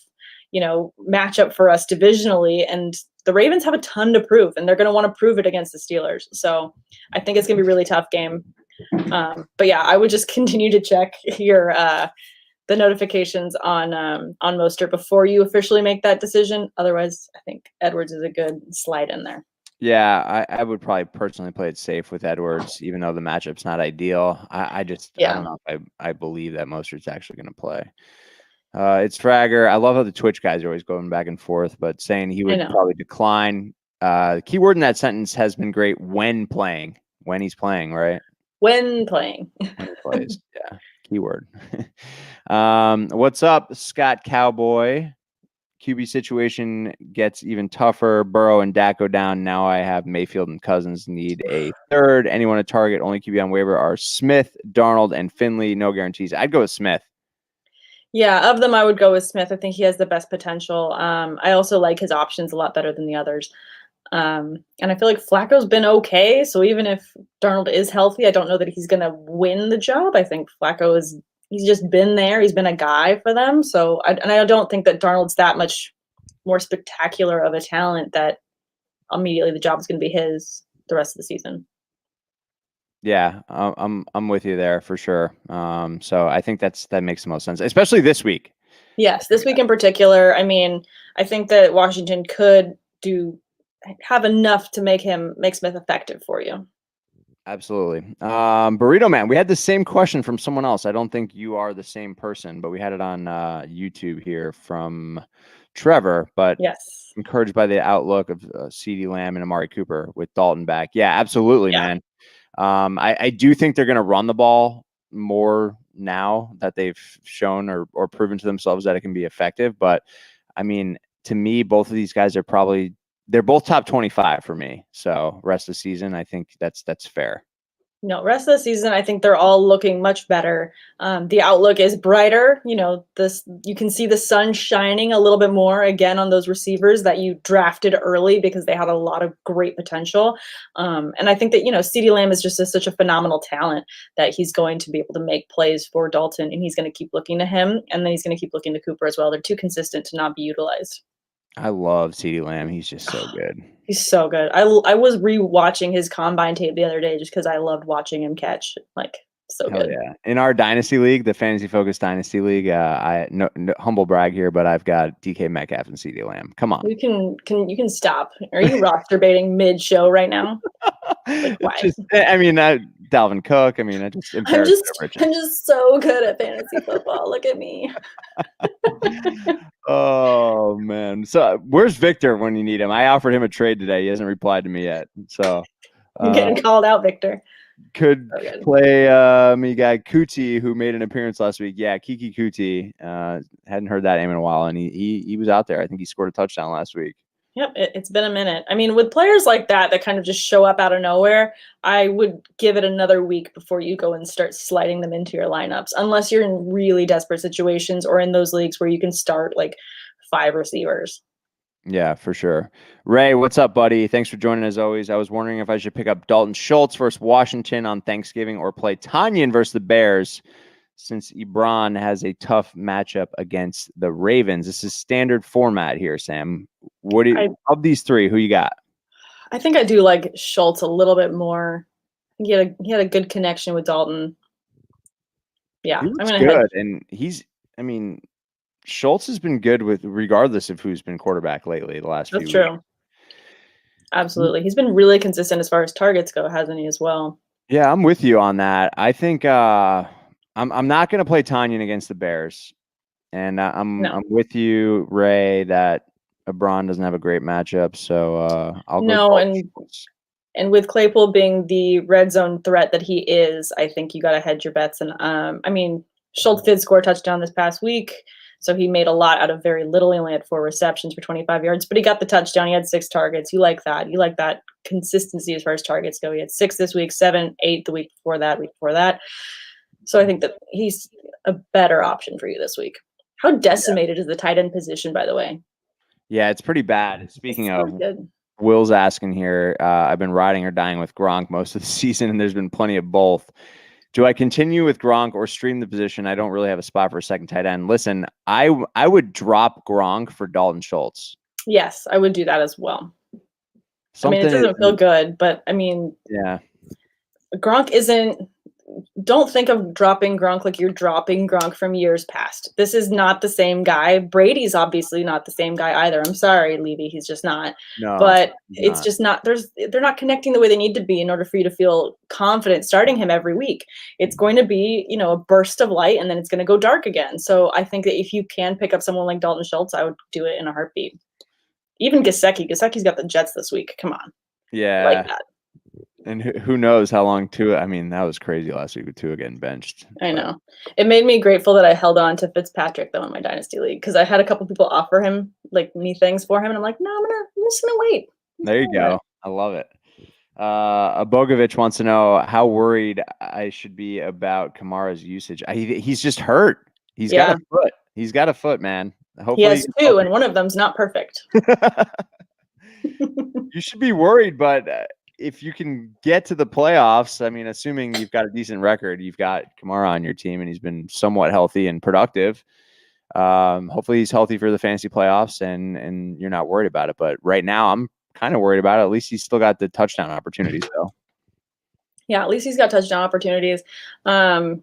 matchup for us divisionally. And the Ravens have a ton to prove, and they're going to want to prove it against the Steelers. So I think it's going to be a really tough game. But yeah, I would just continue to check the notifications on Mostert before you officially make that decision. Otherwise, I think Edwards is a good slide in there. Yeah, I would probably personally play it safe with Edwards, even though the matchup's not ideal. I don't know if I believe that Mostert's actually going to play. It's Fragger. I love how the Twitch guys are always going back and forth, but saying he would probably decline. The keyword in that sentence has been great when playing. When he's playing, right? When playing. When he plays, yeah. Keyword. What's up, Scott Cowboy? QB situation gets even tougher. Burrow and Dak go down. Now I have Mayfield and Cousins need a third. Anyone to target? Only QB on waiver are Smith, Darnold, and Finley. No guarantees. I'd go with Smith. Yeah, of them, I would go with Smith. I think he has the best potential. I also like his options a lot better than the others. And I feel like Flacco's been okay. So even if Darnold is healthy, I don't know that he's going to win the job. I think Flacco he's just been there. He's been a guy for them. So, I don't think that Darnold's that much more spectacular of a talent that immediately the job is going to be his the rest of the season. Yeah, I'm with you there for sure. So I think that makes the most sense, especially this week. Yes, this week in particular. I mean, I think that Washington could have enough to make Smith effective for you. Absolutely. Burrito Man, we had the same question from someone else. I don't think you are the same person, but we had it on YouTube here from Trevor. But yes, encouraged by the outlook of CeeDee Lamb and Amari Cooper with Dalton back. Yeah, absolutely, man. I do think they're going to run the ball more now that they've shown or proven to themselves that it can be effective. But I mean, to me, both of these guys they're both top 25 for me. So rest of the season, I think that's fair. No, rest of the season, I think they're all looking much better. The outlook is brighter. You can see the sun shining a little bit more again on those receivers that you drafted early because they had a lot of great potential. And I think that, CeeDee Lamb is just such a phenomenal talent that he's going to be able to make plays for Dalton, and he's going to keep looking to him, and then he's going to keep looking to Cooper as well. They're too consistent to not be utilized. I love CeeDee Lamb. He's just so good. He's so good. I was re-watching his combine tape the other day just because I loved watching him catch. So Hell good. Yeah. In our Dynasty League, the Fantasy Focused Dynasty League, no humble brag here, but I've got DK Metcalf and CeeDee Lamb. Come on. You can stop. Are you roster baiting mid-show right now? Why? Dalvin Cook. I'm just so good at fantasy football. Look at me. Oh man. So where's Victor when you need him? I offered him a trade today. He hasn't replied to me yet. So I'm getting called out, Victor. Could play me guy Kuti, who made an appearance last week. Yeah, Kiki Kuti. Hadn't heard that name in a while, and he was out there. I think he scored a touchdown last week. Yep, it's been a minute. I mean, with players like that kind of just show up out of nowhere, I would give it another week before you go and start sliding them into your lineups, unless you're in really desperate situations or in those leagues where you can start 5 receivers. Yeah, for sure. Ray, what's up, buddy? Thanks for joining as always. I was wondering if I should pick up Dalton Schultz versus Washington on Thanksgiving or play Tanyan versus the Bears. since Ebron has a tough matchup against the Ravens. This is standard format here, Sam. What do you, of these three, who you got? I think I do like Schultz a little bit more. He had a good connection with Dalton. Yeah, I'm gonna good, and Schultz has been good with regardless of who's been quarterback lately the last few weeks. That's true. Absolutely. He's been really consistent as far as targets go, hasn't he, as well? Yeah, I'm with you on that. I think I'm not going to play Tanyan against the Bears. And I'm with you, Ray, that Ebron doesn't have a great matchup, so I'll go. And with Claypool being the red zone threat that he is, I think you got to hedge your bets. And Schultz did score a touchdown this past week, so he made a lot out of very little. He only had 4 receptions for 25 yards, but he got the touchdown. He had 6 targets. You like that. You like that consistency as far as targets go. He had 6 this week, 7, 8 the week before that. So I think that he's a better option for you this week. How decimated is the tight end position, by the way? Yeah, it's pretty bad. Speaking of, Will's asking here, I've been riding or dying with Gronk most of the season, and there's been plenty of both. Do I continue with Gronk or stream the position? I don't really have a spot for a second tight end. Listen, I would drop Gronk for Dalton Schultz. Yes, I would do that as well. It doesn't feel good, but yeah, Gronk isn't. Don't think of dropping Gronk like you're dropping Gronk from years past. This is not the same guy. Brady's obviously not the same guy either. I'm sorry, Levy. He's just not. No, but it's just not. They're not connecting the way they need to be in order for you to feel confident starting him every week. It's going to be, a burst of light, and then it's going to go dark again. So I think that if you can pick up someone like Dalton Schultz, I would do it in a heartbeat. Even Gesicki. Gesicki's got the Jets this week. Come on. Yeah. Like that. And who knows how long Tua? That was crazy last week with Tua getting benched. I know. It made me grateful that I held on to Fitzpatrick though in my dynasty league because I had a couple people offer him me things for him, and I'm like, no, I'm just gonna wait. There you go. I love it. Bogovich wants to know how worried I should be about Kamara's usage. He's just hurt. He's got a foot. He's got a foot, man. Hopefully he has 2, and one of them's not perfect. You should be worried, but if you can get to the playoffs, assuming you've got a decent record, you've got Kamara on your team, and he's been somewhat healthy and productive. Hopefully he's healthy for the fantasy playoffs, and you're not worried about it. But right now, I'm kind of worried about it. At least he's still got the touchdown opportunities, though. Yeah, at least he's got touchdown opportunities. And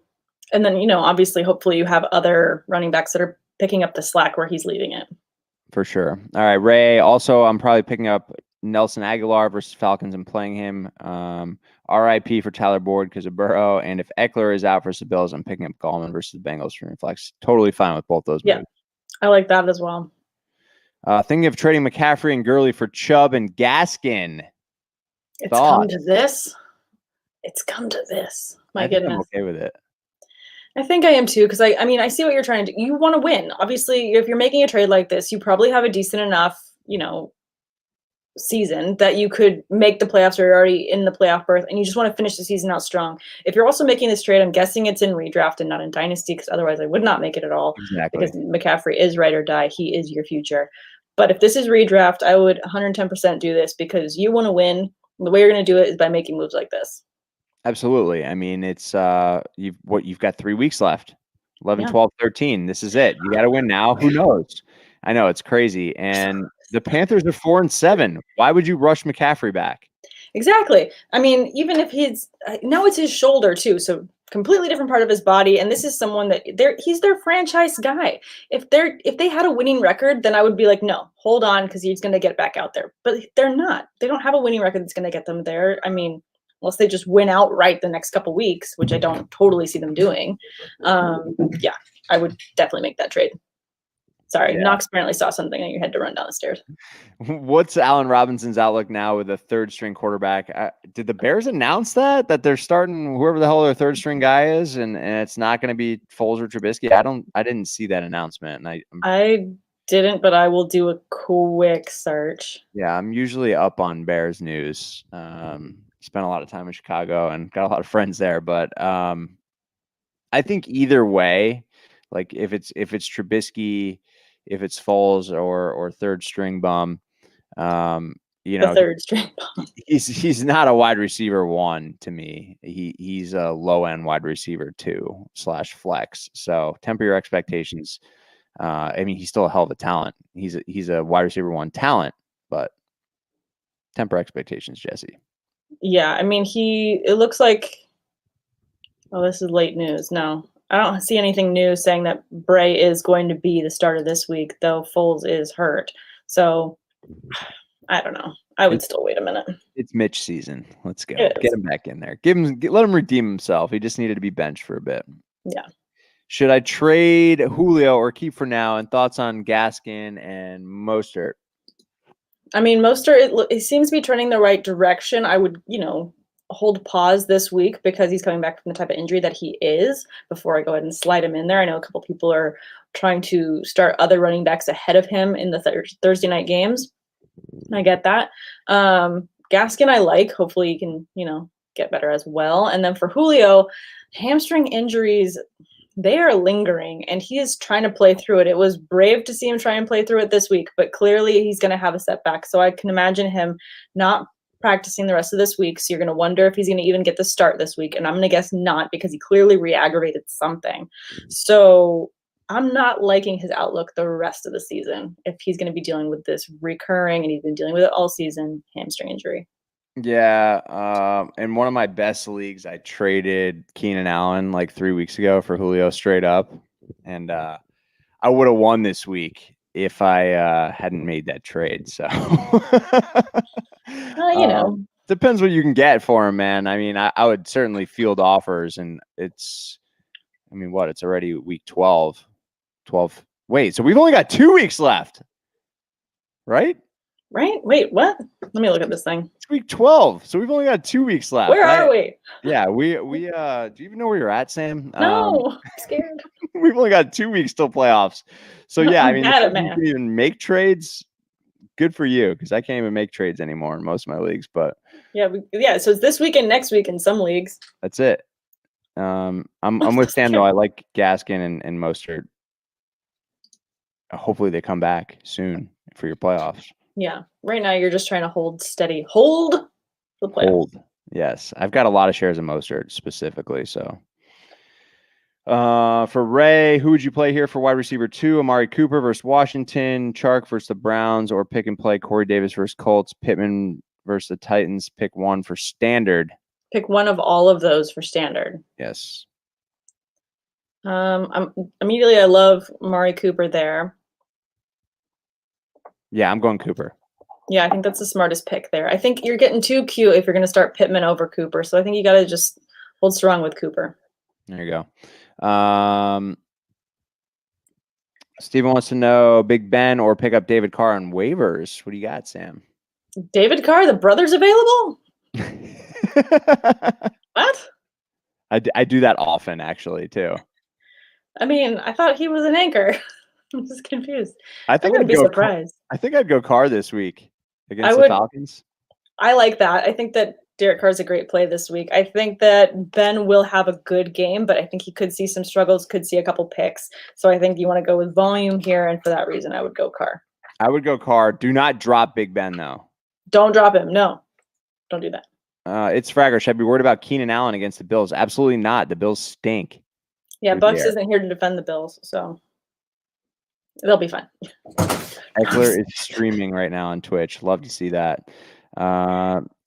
then, obviously, hopefully you have other running backs that are picking up the slack where he's leaving it. For sure. All right, Ray. Also, I'm probably picking up Nelson Aguilar versus Falcons and playing him. RIP for Tyler Boyd because of Burrow. And if Eckler is out versus the Bills, I'm picking up Gallman versus the Bengals for flex. Totally fine with both those moves. I like that as well. Thinking of trading McCaffrey and Gurley for Chubb and Gaskin. It's come to this. It's come to this. My goodness. I'm okay with it. I think I am too, because I see what you're trying to do. You want to win. Obviously, if you're making a trade like this, you probably have a decent enough, season that you could make the playoffs or you're already in the playoff berth and you just want to finish the season out strong. If you're also making this trade, I'm guessing it's in redraft and not in dynasty, because otherwise I would not make it at all. Exactly. Because McCaffrey is ride or die. He is your future. But if this is redraft, I would 110% do this because you want to win. The way you're going to do it is by making moves like this. Absolutely. It's you've got 3 weeks left. 11, 12, 13. This is it. You got to win now. Who knows? I know it's crazy. And the Panthers are 4-7. Why would you rush McCaffrey back? Exactly. Even if now it's his shoulder too. So completely different part of his body. And this is someone that he's their franchise guy. If they had a winning record, then I would be like, no, hold on, because he's going to get back out there. But they're not. They don't have a winning record that's going to get them there. Unless they just win outright the next couple weeks, which I don't totally see them doing. I would definitely make that trade. Sorry, Knox apparently saw something and you had to run down the stairs. What's Allen Robinson's outlook now with a third-string quarterback? Did the Bears announce that they're starting whoever the hell their third-string guy is, and it's not going to be Foles or Trubisky? I didn't see that announcement. And I didn't, but I will do a quick search. Yeah, I'm usually up on Bears news. Spent a lot of time in Chicago and got a lot of friends there, but I think either way, like if it's Trubisky, if it's Foles or third string bum, you The know, third string. he's not a wide receiver 1 to me. He's a low end wide receiver 2/flex. So temper your expectations. I mean, he's still a hell of a talent. He's a wide receiver 1 talent, but temper expectations, Jesse. Yeah, I mean, it looks like, oh, this is late news. No, I don't see anything new saying that Bray is going to be the starter this week, though Foles is hurt. So I don't know. I would still wait a minute. It's Mitch season. Let's go. It Get is. him back in there. Let him redeem himself. He just needed to be benched for a bit. Yeah. Should I trade Julio or keep for now? And thoughts on Gaskin and Mostert? I mean, Mostert, it seems to be trending the right direction. I would, hold pause this week because he's coming back from the type of injury that he is before I go ahead and slide him in there. I know a couple people are trying to start other running backs ahead of him in the Thursday night games. I get that. Gaskin, I like. Hopefully he can, get better as well. And then for Julio, hamstring injuries, they are lingering, and he is trying to play through it. It was brave to see him try and play through it this week, but clearly he's going to have a setback. So I can imagine him not practicing the rest of this week. So you're going to wonder if he's going to even get the start this week. And I'm going to guess not, because he clearly re-aggravated something. So I'm not liking his outlook the rest of the season if he's going to be dealing with this recurring, and he's been dealing with it all season, hamstring injury. Yeah. In one of my best leagues, I traded Keenan Allen like 3 weeks ago for Julio straight up. And I would have won this week if I hadn't made that trade. So, depends what you can get for him, man. I mean, I would certainly field offers, and it's already week 12. Wait, so we've only got 2 weeks left, right? Right? Wait, what? Let me look at this thing. It's week 12, so we've only got 2 weeks left. Where are we? Yeah, we do you even know where you're at, Sam? No, I'm scared. We've only got 2 weeks till playoffs. So yeah, I mean, if you can even make trades, good for you, because I can't even make trades anymore in most of my leagues. But yeah, so it's this week and next week in some leagues. That's it. I'm with Sam though. I like Gaskin and Mostert. Hopefully they come back soon for your playoffs. Yeah. Right now you're just trying to hold steady. Hold the playoffs. Hold. Yes. I've got a lot of shares of Mostert specifically. So for Ray, who would you play here for wide receiver 2? Amari Cooper versus Washington, Chark versus the Browns, or pick and play Corey Davis versus Colts, Pittman versus the Titans. Pick one for standard. Pick one of all of those for standard. Yes. I love Amari Cooper there. Yeah, I'm going Cooper. Yeah, I think that's the smartest pick there. I think you're getting too cute if you're going to start Pittman over Cooper. So I think you got to just hold strong with Cooper. There you go. Steven wants to know Big Ben or pick up David Carr on waivers. What do you got, Sam? David Carr, the brother's available? What? I do that often, actually, too. I mean, I thought he was an anchor. I'm just confused. I wouldn't be surprised. I think I'd go Carr this week against the Falcons. I like that. I think that Derek Carr's a great play this week. I think that Ben will have a good game, but I think he could see some struggles, could see a couple picks. So I think you want to go with volume here, and for that reason, I would go Carr. I would go Carr. Do not drop Big Ben, though. Don't drop him. No. Don't do that. It's Fragger. Should I be worried about Keenan Allen against the Bills? Absolutely not. The Bills stink. Yeah, Bucks isn't here to defend the Bills, so they'll be fine. Eckler is streaming right now on Twitch. Love to see that.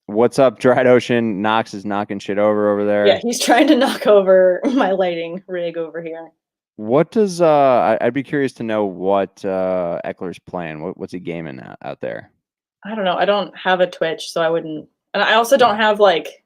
What's up, Dried Ocean? Knox is knocking shit over there. Yeah, he's trying to knock over my lighting rig over here. What does I'd be curious to know what Eckler's playing. What's he gaming out there? I don't know. I don't have a Twitch, so I wouldn't. And I also don't have like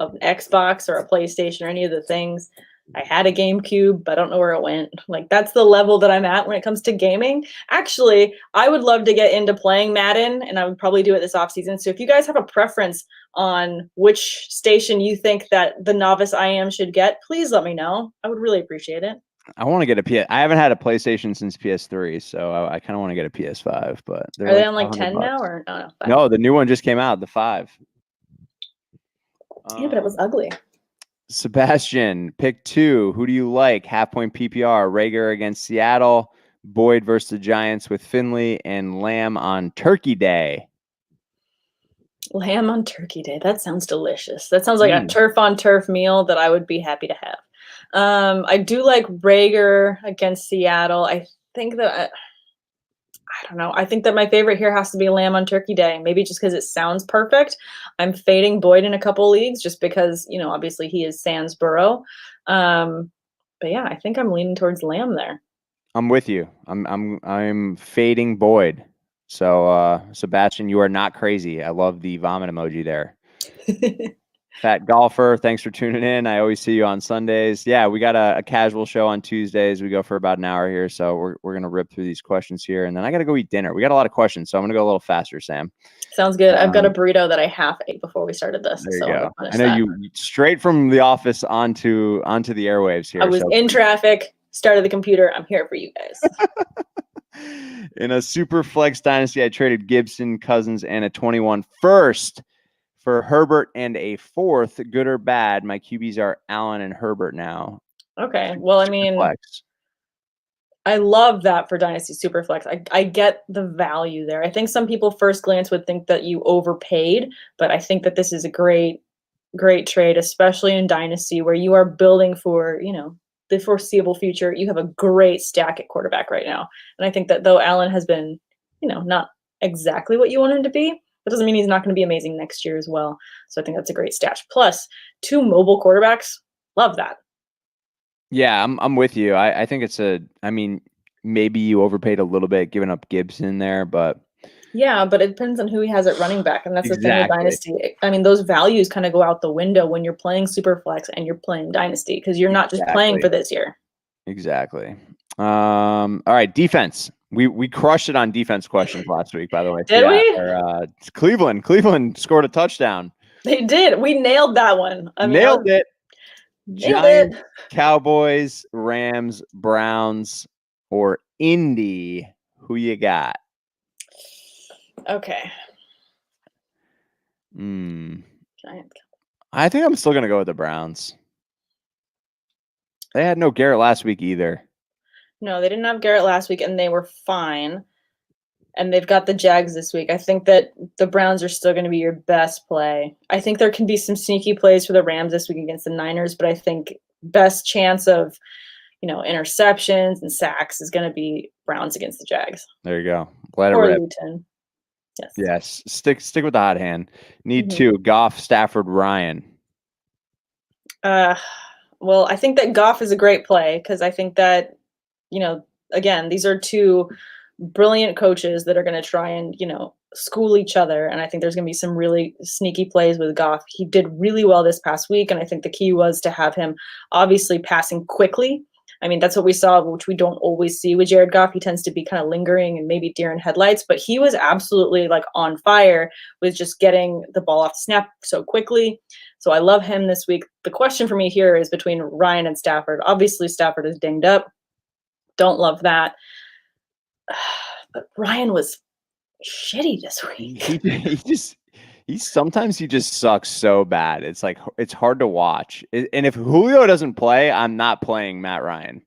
an Xbox or a PlayStation or any of the things. I had a GameCube, but I don't know where it went. Like, that's the level that I'm at when it comes to gaming. Actually, I would love to get into playing Madden, and I would probably do it this offseason. So if you guys have a preference on which station you think that the novice I am should get, please let me know. I would really appreciate it. I want to get a PS. I haven't had a PlayStation since PS3, so I kind of want to get a PS5. But are they on like 10 now or no? No, the new one just came out, the 5. Yeah, but it was ugly. Sebastian, pick 2. Who do you like? Half-point PPR. Rager against Seattle. Boyd versus the Giants with Finley, and Lamb on Turkey Day. Lamb on Turkey Day. That sounds delicious. That sounds like a Mm. turf on turf meal that I would be happy to have. I do like Rager against Seattle. I think that I don't know. I think that my favorite here has to be Lamb on Turkey Day. Maybe just because it sounds perfect. I'm fading Boyd in a couple leagues just because, obviously he is Sans Burrow. But yeah, I think I'm leaning towards Lamb there. I'm with you. I'm fading Boyd. So Sebastian, you are not crazy. I love the vomit emoji there. Fat Golfer, thanks for tuning in. I always see you on Sundays. Yeah, we got a casual show on Tuesdays. We go for about an hour here, so we're gonna rip through these questions here, and then I gotta go eat dinner. We got a lot of questions, so I'm gonna go a little faster, Sam. Sounds good. I've got a burrito that I half ate before we started this, There you so go. I'll go finish I know that. you straight from the office onto the airwaves here. I was in traffic, started the computer. I'm here for you guys. In a super flex dynasty, I traded Gibson, Cousins, and a 21 first for Herbert and a fourth. Good or bad? My QBs are Allen and Herbert now. Okay. Well, I mean, flex. I love that for Dynasty Superflex. I get the value there. I think some people first glance would think that you overpaid, but I think that this is a great trade, especially in Dynasty where you are building for, the foreseeable future. You have a great stack at quarterback right now. And I think that though Allen has been, not exactly what you want him to be, that doesn't mean he's not going to be amazing next year as well. So I think that's a great stash. Plus, 2 mobile quarterbacks. Love that. Yeah, I'm with you. I think maybe you overpaid a little bit giving up Gibson there, but yeah, but it depends on who he has at running back, and that's the thing with exactly. Dynasty. I mean, those values kind of go out the window when you're playing Superflex and you're playing Dynasty because you're not just playing for this year. Exactly. All right, defense. We crushed it on defense questions last week, by the way. Did we? Cleveland scored a touchdown. They did. We nailed that one. Nailed it. Nailed Giants, it. Cowboys, Rams, Browns, or Indy. Who you got? Okay. Giants. I think I'm still gonna go with the Browns. They had no Garrett last week either. No, they didn't have Garrett last week, and they were fine. And they've got the Jags this week. I think that the Browns are still going to be your best play. I think there can be some sneaky plays for the Rams this week against the Niners, but I think best chance of, interceptions and sacks is going to be Browns against the Jags. There you go. Let it or rip. Luton. Yes. Yes. Stick with the hot hand. Need 2. Goff, Stafford, Ryan. Well, I think that Goff is a great play because I think that, again, these are 2 brilliant coaches that are going to try and, school each other. And I think there's going to be some really sneaky plays with Goff. He did really well this past week. And I think the key was to have him obviously passing quickly. I mean, that's what we saw, which we don't always see with Jared Goff. He tends to be kind of lingering and maybe deer in headlights, but he was absolutely on fire with just getting the ball off the snap so quickly. So I love him this week. The question for me here is between Ryan and Stafford. Obviously, Stafford is dinged up. Don't love that. But Ryan was shitty this week. He sometimes just sucks so bad. It's hard to watch. And if Julio doesn't play, I'm not playing Matt Ryan.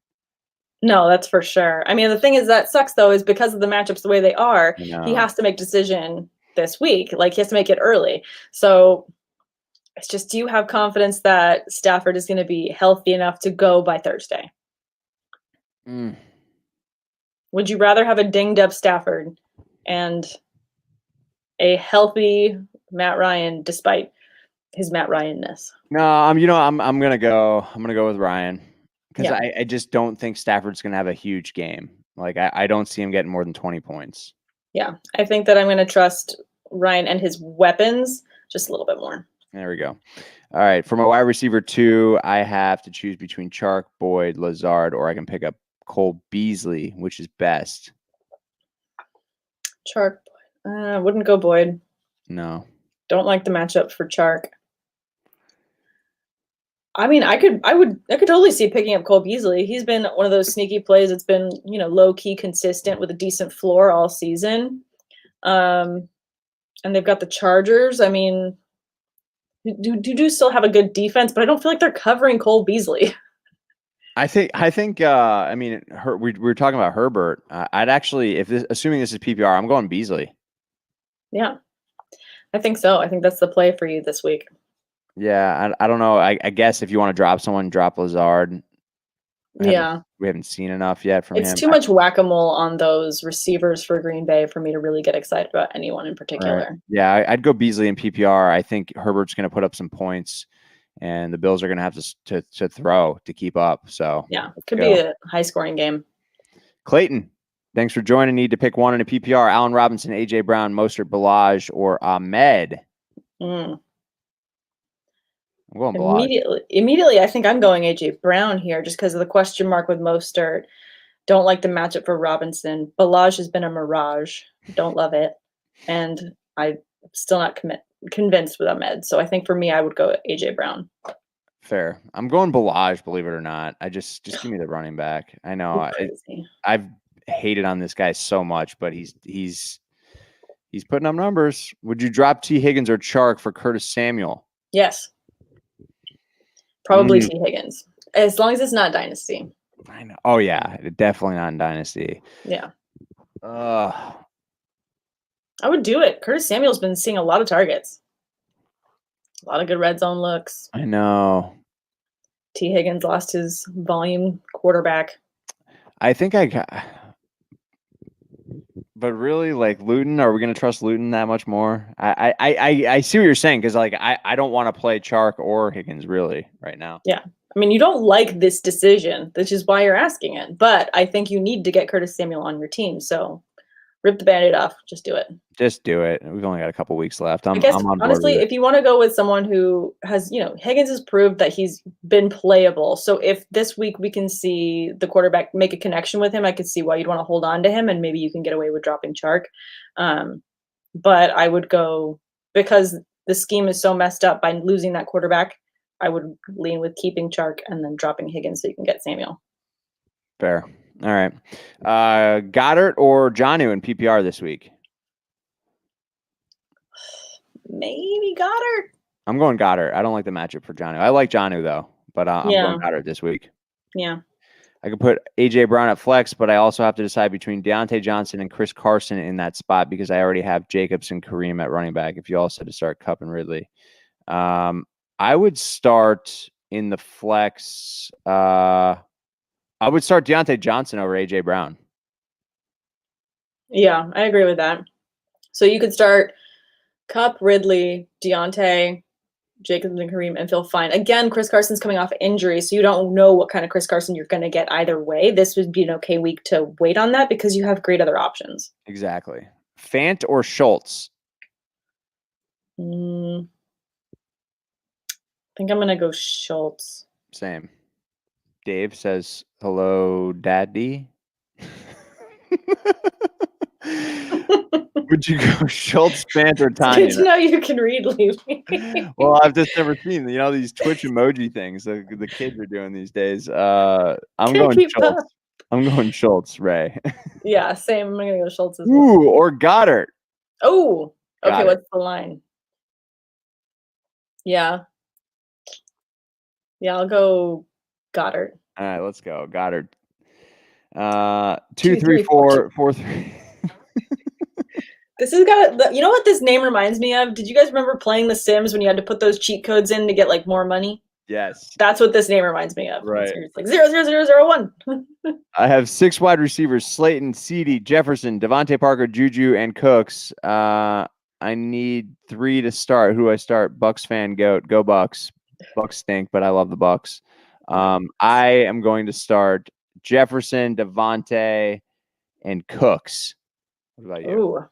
No, that's for sure. I mean, the thing is that sucks though, is because of the matchups the way they are, he has to make a decision this week. He has to make it early. So it's just, do you have confidence that Stafford is going to be healthy enough to go by Thursday? Would you rather have a dinged up Stafford and a healthy Matt Ryan despite his Matt Ryan-ness? No, I'm gonna go with Ryan because I just don't think Stafford's gonna have a huge game. I don't see him getting more than 20 points. Yeah, I think that I'm gonna trust Ryan and his weapons just a little bit more. There we go. All right, for my wide receiver 2, I have to choose between Chark, Boyd, Lazard, or I can pick up Cole Beasley, which is best. Chark. Wouldn't go Boyd. No. Don't like the matchup for Chark. I mean, I could totally see picking up Cole Beasley. He's been one of those sneaky plays that's been, low key consistent with a decent floor all season. And they've got the Chargers. I mean, do still have a good defense, but I don't feel like they're covering Cole Beasley. I think. We were talking about Herbert. I'd actually, assuming this is PPR, I'm going Beasley. Yeah, I think so. I think that's the play for you this week. Yeah, I don't know. I guess if you want to drop someone, drop Lazard. We haven't seen enough yet from him. It's too much whack-a-mole on those receivers for Green Bay for me to really get excited about anyone in particular. Right. Yeah, I'd go Beasley in PPR. I think Herbert's going to put up some points, and the Bills are going to have to throw to keep up. So yeah, it could be a high-scoring game. Clayton, thanks for joining. Need to pick one in a PPR. Allen Robinson, AJ Brown, Mostert, Balaj, or Ahmed. I'm going Balaj. Immediately, I think I'm going AJ Brown here just because of the question mark with Mostert. Don't like the matchup for Robinson. Balaj has been a mirage. Don't love it. And I'm still not convinced with Ahmed. So I think for me, I would go AJ Brown. Fair. I'm going Balaj, believe it or not. I just give me the running back. I know I've hated on this guy so much, but he's putting up numbers. Would you drop T. Higgins or Chark for Curtis Samuel? Yes. Probably T. Higgins. As long as it's not Dynasty. I know. Oh yeah, definitely not in Dynasty. Yeah. I would do it. Curtis Samuel's been seeing a lot of targets. A lot of good red zone looks. I know. T. Higgins lost his volume quarterback. I think but really, like Luton, are we going to trust Luton that much more? I see what you're saying because like I don't want to play Chark or Higgins really right now. Yeah. I mean, you don't like this decision, which is why you're asking it. But I think you need to get Curtis Samuel on your team. So rip the Band-Aid off. Just do it. Just do it. We've only got a couple weeks left. I guess, honestly, if you want to go with someone who has, Higgins has proved that he's been playable. So if this week we can see the quarterback make a connection with him, I could see why you'd want to hold on to him and maybe you can get away with dropping Chark. But I would go, because the scheme is so messed up by losing that quarterback, I would lean with keeping Chark and then dropping Higgins so you can get Samuel. Fair. All right. Goddard or Jonnu in PPR this week? Maybe Goddard. I'm going Goddard. I don't like the matchup for Jonnu. I like Jonnu though, but I'm going Goddard this week. Yeah. I could put AJ Brown at flex, but I also have to decide between Deontay Johnson and Chris Carson in that spot because I already have Jacobs and Kareem at running back. If you all said to start Kupp and Ridley, I would start in the flex. I would start Deontay Johnson over AJ Brown. Yeah, I agree with that. So you could start Kupp, Ridley, Deontay, Jacobs, and Kareem, and feel fine. Again, Chris Carson's coming off injury, so you don't know what kind of Chris Carson you're going to get either way. This would be an okay week to wait on that because you have great other options. Exactly. Fant or Schultz? I think I'm going to go Schultz. Same. Dave says, hello, Daddy. Would you go Schultz, Fant, or Tanya? Good to know you can read, Levy. Well, I've just never seen, these Twitch emoji things the kids are doing these days. I'm going Schultz. I'm going Schultz, Ray. Yeah, same. I'm going to go Schultz as well. Ooh, or Goddard. Oh, okay. What's the line? Yeah. Yeah, I'll go Goddard. All right, let's go. Goddard. 2, 3, 4, 4, 3. This has got, you know what this name reminds me of? Did you guys remember playing The Sims when you had to put those cheat codes in to get like more money? Yes. That's what this name reminds me of. Right. It's like 00001. I have 6 wide receivers: Slayton, CeeDee, Jefferson, Devontae Parker, Juju, and Cooks. I need 3 to start. Who do I start? Bucks fan, goat. Go Bucks. Bucks stink, but I love the Bucks. I am going to start Jefferson, Devontae, and Cooks. What about you? Ooh.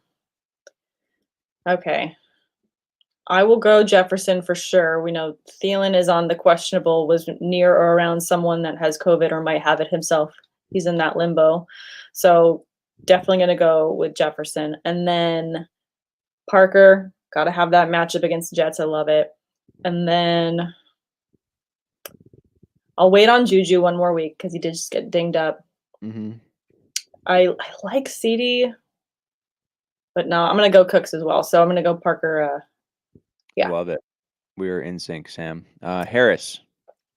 Okay. I will go Jefferson for sure. We know Thielen is on the questionable, was near or around someone that has COVID or might have it himself. He's in that limbo. So definitely going to go with Jefferson. And then Parker, got to have that matchup against the Jets. I love it. And then I'll wait on Juju one more week because he did just get dinged up. Mm-hmm. I like CeeDee, but no, I'm going to go Cooks as well. So I'm going to go Parker. Yeah. Love it. We are in sync, Sam. Harris,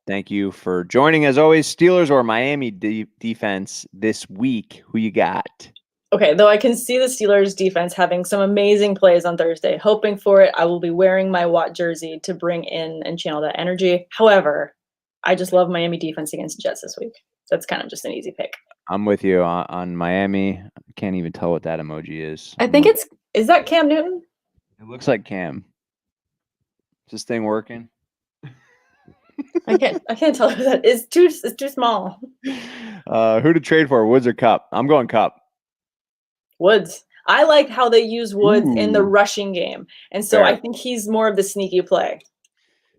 thank you for joining as always. Steelers or Miami defense this week? Who you got? Okay, though I can see the Steelers defense having some amazing plays on Thursday. Hoping for it, I will be wearing my Watt jersey to bring in and channel that energy. However, I just love Miami defense against the Jets this week. That's kind of just an easy pick. I'm with you on Miami. I can't even tell what that emoji is. I think is that Cam Newton? It looks like Cam. Is this thing working? I can't tell who that is. It's too small. Who to trade for, Woods or Cup? I'm going Cup. Woods. I like how they use Woods in the rushing game. And so I think he's more of the sneaky play.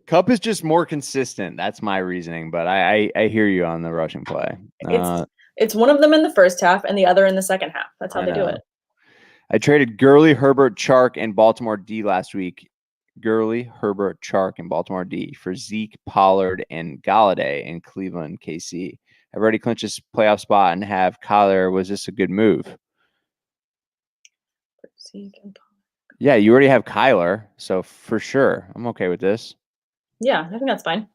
Cup is just more consistent. That's my reasoning, but I hear you on the rushing play. It's one of them in the first half and the other in the second half. That's how they do it. I traded Gurley, Herbert, Chark, and Baltimore D last week. Gurley, Herbert, Chark, and Baltimore D for Zeke, Pollard, and Galladay in Cleveland, KC. I've already clinched this playoff spot and have Kyler. Was this a good move? Yeah, you already have Kyler, so for sure, I'm okay with this. Yeah, I think that's fine.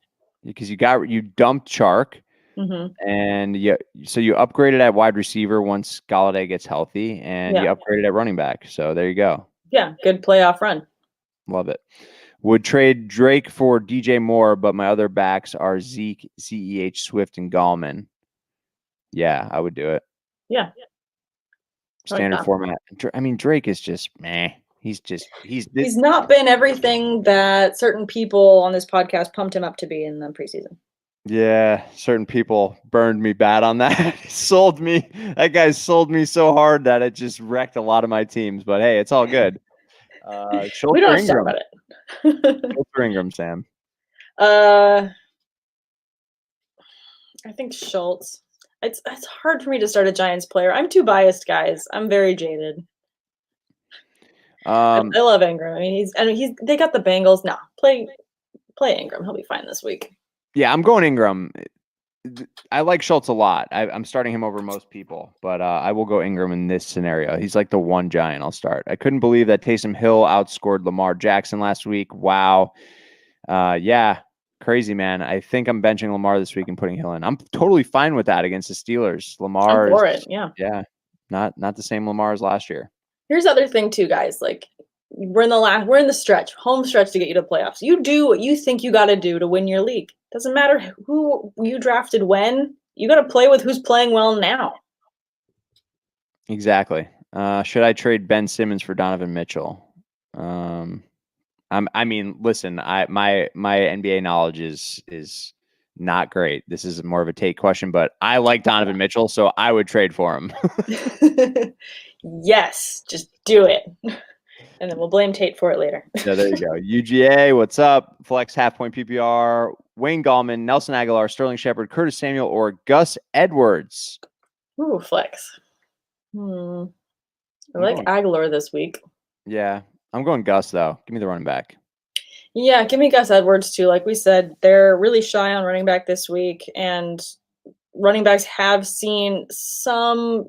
Because you dumped Chark, and you upgraded at wide receiver once Galladay gets healthy, and you upgraded at running back. So there you go. Yeah, good playoff run. Love it. Would trade Drake for DJ Moore, but my other backs are Zeke, CEH, Swift, and Gallman. Yeah, I would do it. Yeah. Standard format. I mean, Drake is just meh. He's not been everything that certain people on this podcast pumped him up to be in the preseason. Yeah, certain people burned me bad on that. Sold me. That guy sold me so hard that it just wrecked a lot of my teams. But hey, it's all good. Schultz we don't have to talk about it. Schultz or Ingram, Sam? I think Schultz. It's hard for me to start a Giants player. I'm too biased, guys. I'm very jaded. I love Ingram. I mean, they got the Bengals. No, play Ingram. He'll be fine this week. Yeah, I'm going Ingram. I like Schultz a lot. I'm starting him over most people, but I will go Ingram in this scenario. He's like the one Giant I'll start. I couldn't believe that Taysom Hill outscored Lamar Jackson last week. Wow. Yeah, crazy, man. I think I'm benching Lamar this week and putting Hill in. I'm totally fine with that against the Steelers. Lamar I'm for it, yeah. Yeah, not the same Lamar as last year. Here's the other thing too, guys. Like we're in the home stretch to get you to playoffs. You do what you think you got to do to win your league. Doesn't matter who you drafted when. You got to play with who's playing well now. Exactly. Should I trade Ben Simmons for Donovan Mitchell? I mean, listen, my NBA knowledge is not great. This is more of a take question, but I like Donovan Mitchell, so I would trade for him. Yes, just do it. And then we'll blame Tate for it later. Yeah, there you go. UGA, what's up? Flex, half point PPR, Wayne Gallman, Nelson Aguilar, Sterling Shepard, Curtis Samuel, or Gus Edwards. Ooh, flex. I like Aguilar this week. Yeah, I'm going Gus, though. Give me the running back. Yeah, give me Gus Edwards, too. Like we said, they're really shy on running back this week, and running backs have seen some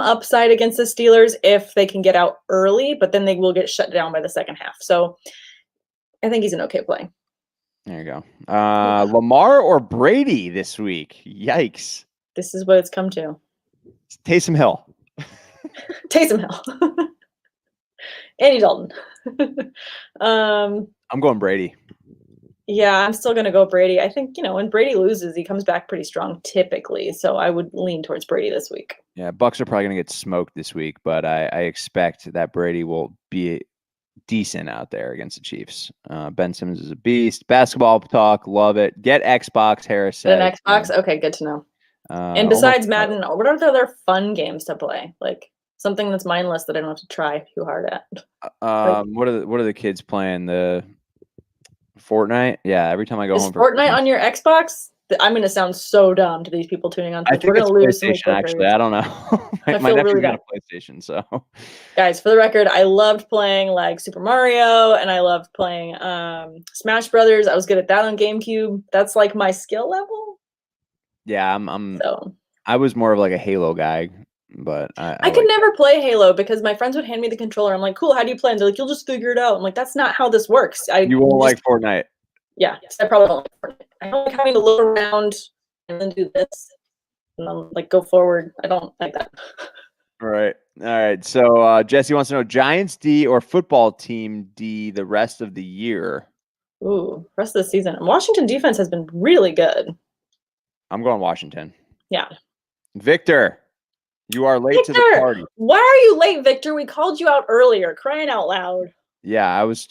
upside against the Steelers if they can get out early, but then they will get shut down by the second half. So I think he's an okay play. There you go. Lamar or Brady this week? Yikes. This is what it's come to. Taysom Hill. Taysom Hill. Andy Dalton. I'm going Brady. Yeah, I'm still going to go Brady. I think, when Brady loses, he comes back pretty strong typically. So I would lean towards Brady this week. Yeah, Bucks are probably going to get smoked this week, but I expect that Brady will be decent out there against the Chiefs. Ben Simmons is a beast. Basketball talk, love it. Get Xbox, Harris said. An Xbox? Okay, good to know. And besides Madden, what are the other fun games to play? Like something that's mindless that I don't have to try too hard at. What are the kids playing? The Fortnite? Yeah, every time I go home for Fortnite on your Xbox? I'm going to sound so dumb to these people tuning on. I think we're going to lose PlayStation, actually. I don't know. my nephew's got a PlayStation, so. Guys, for the record, I loved playing like Super Mario, and I loved playing Smash Brothers. I was good at that on GameCube. That's like my skill level. Yeah, I was more of like a Halo guy, but I could never play Halo because my friends would hand me the controller. I'm like, cool, how do you play? And they're like, you'll just figure it out. I'm like, that's not how this works. You won't like Fortnite. Yeah, I probably don't like Fortnite. I don't like having to look around and then do this. And I'm like, go forward. I don't like that. Right. All right. So Jesse wants to know Giants D or football team D the rest of the year. Ooh, rest of the season. Washington defense has been really good. I'm going Washington. Yeah. Victor, you are late to the Victor, party. why are you late, Victor? We called you out earlier, crying out loud. Yeah, I was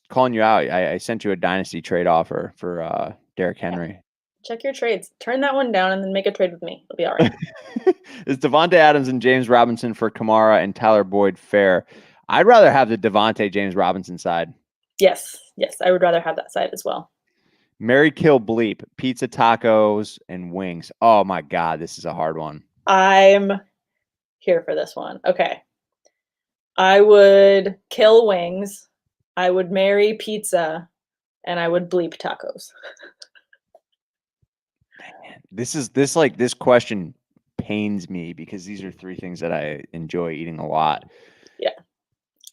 calling you out. I sent you a dynasty trade offer for Derrick Henry. Check your trades. Turn that one down and then make a trade with me. It'll be all right. It's Devontae Adams and James Robinson for Kamara and Tyler Boyd fair. I'd rather have the Devontae James Robinson side. Yes, I would rather have that side as well. Mary kill bleep, pizza, tacos, and wings. Oh my God, this is a hard one. I'm here for this one. Okay. I would kill wings. I would marry pizza, and I would bleep tacos. Man, this question pains me because these are three things that I enjoy eating a lot. Yeah.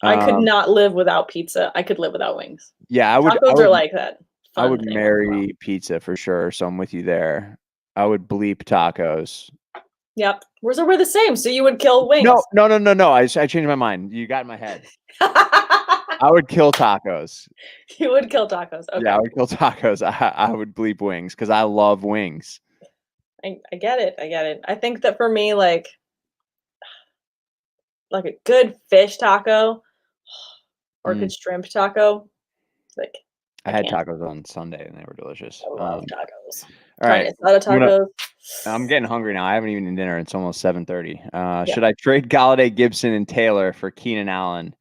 I could not live without pizza. I could live without wings. Yeah, Tacos are like that. I would marry pizza for sure. So I'm with you there. I would bleep tacos. Yep. We're the same. So you would kill wings. No. I changed my mind. You got in my head. I would kill tacos. You would kill tacos. Okay. Yeah, I would kill tacos. I would bleep wings because I love wings. I get it. I think that for me, like a good fish taco or a good shrimp taco, like I had tacos on Sunday and they were delicious. I love tacos. All right. A lot of tacos. I'm getting hungry now. I haven't even eaten dinner. It's almost 7:30. Should I trade Galladay, Gibson, and Taylor for Keenan Allen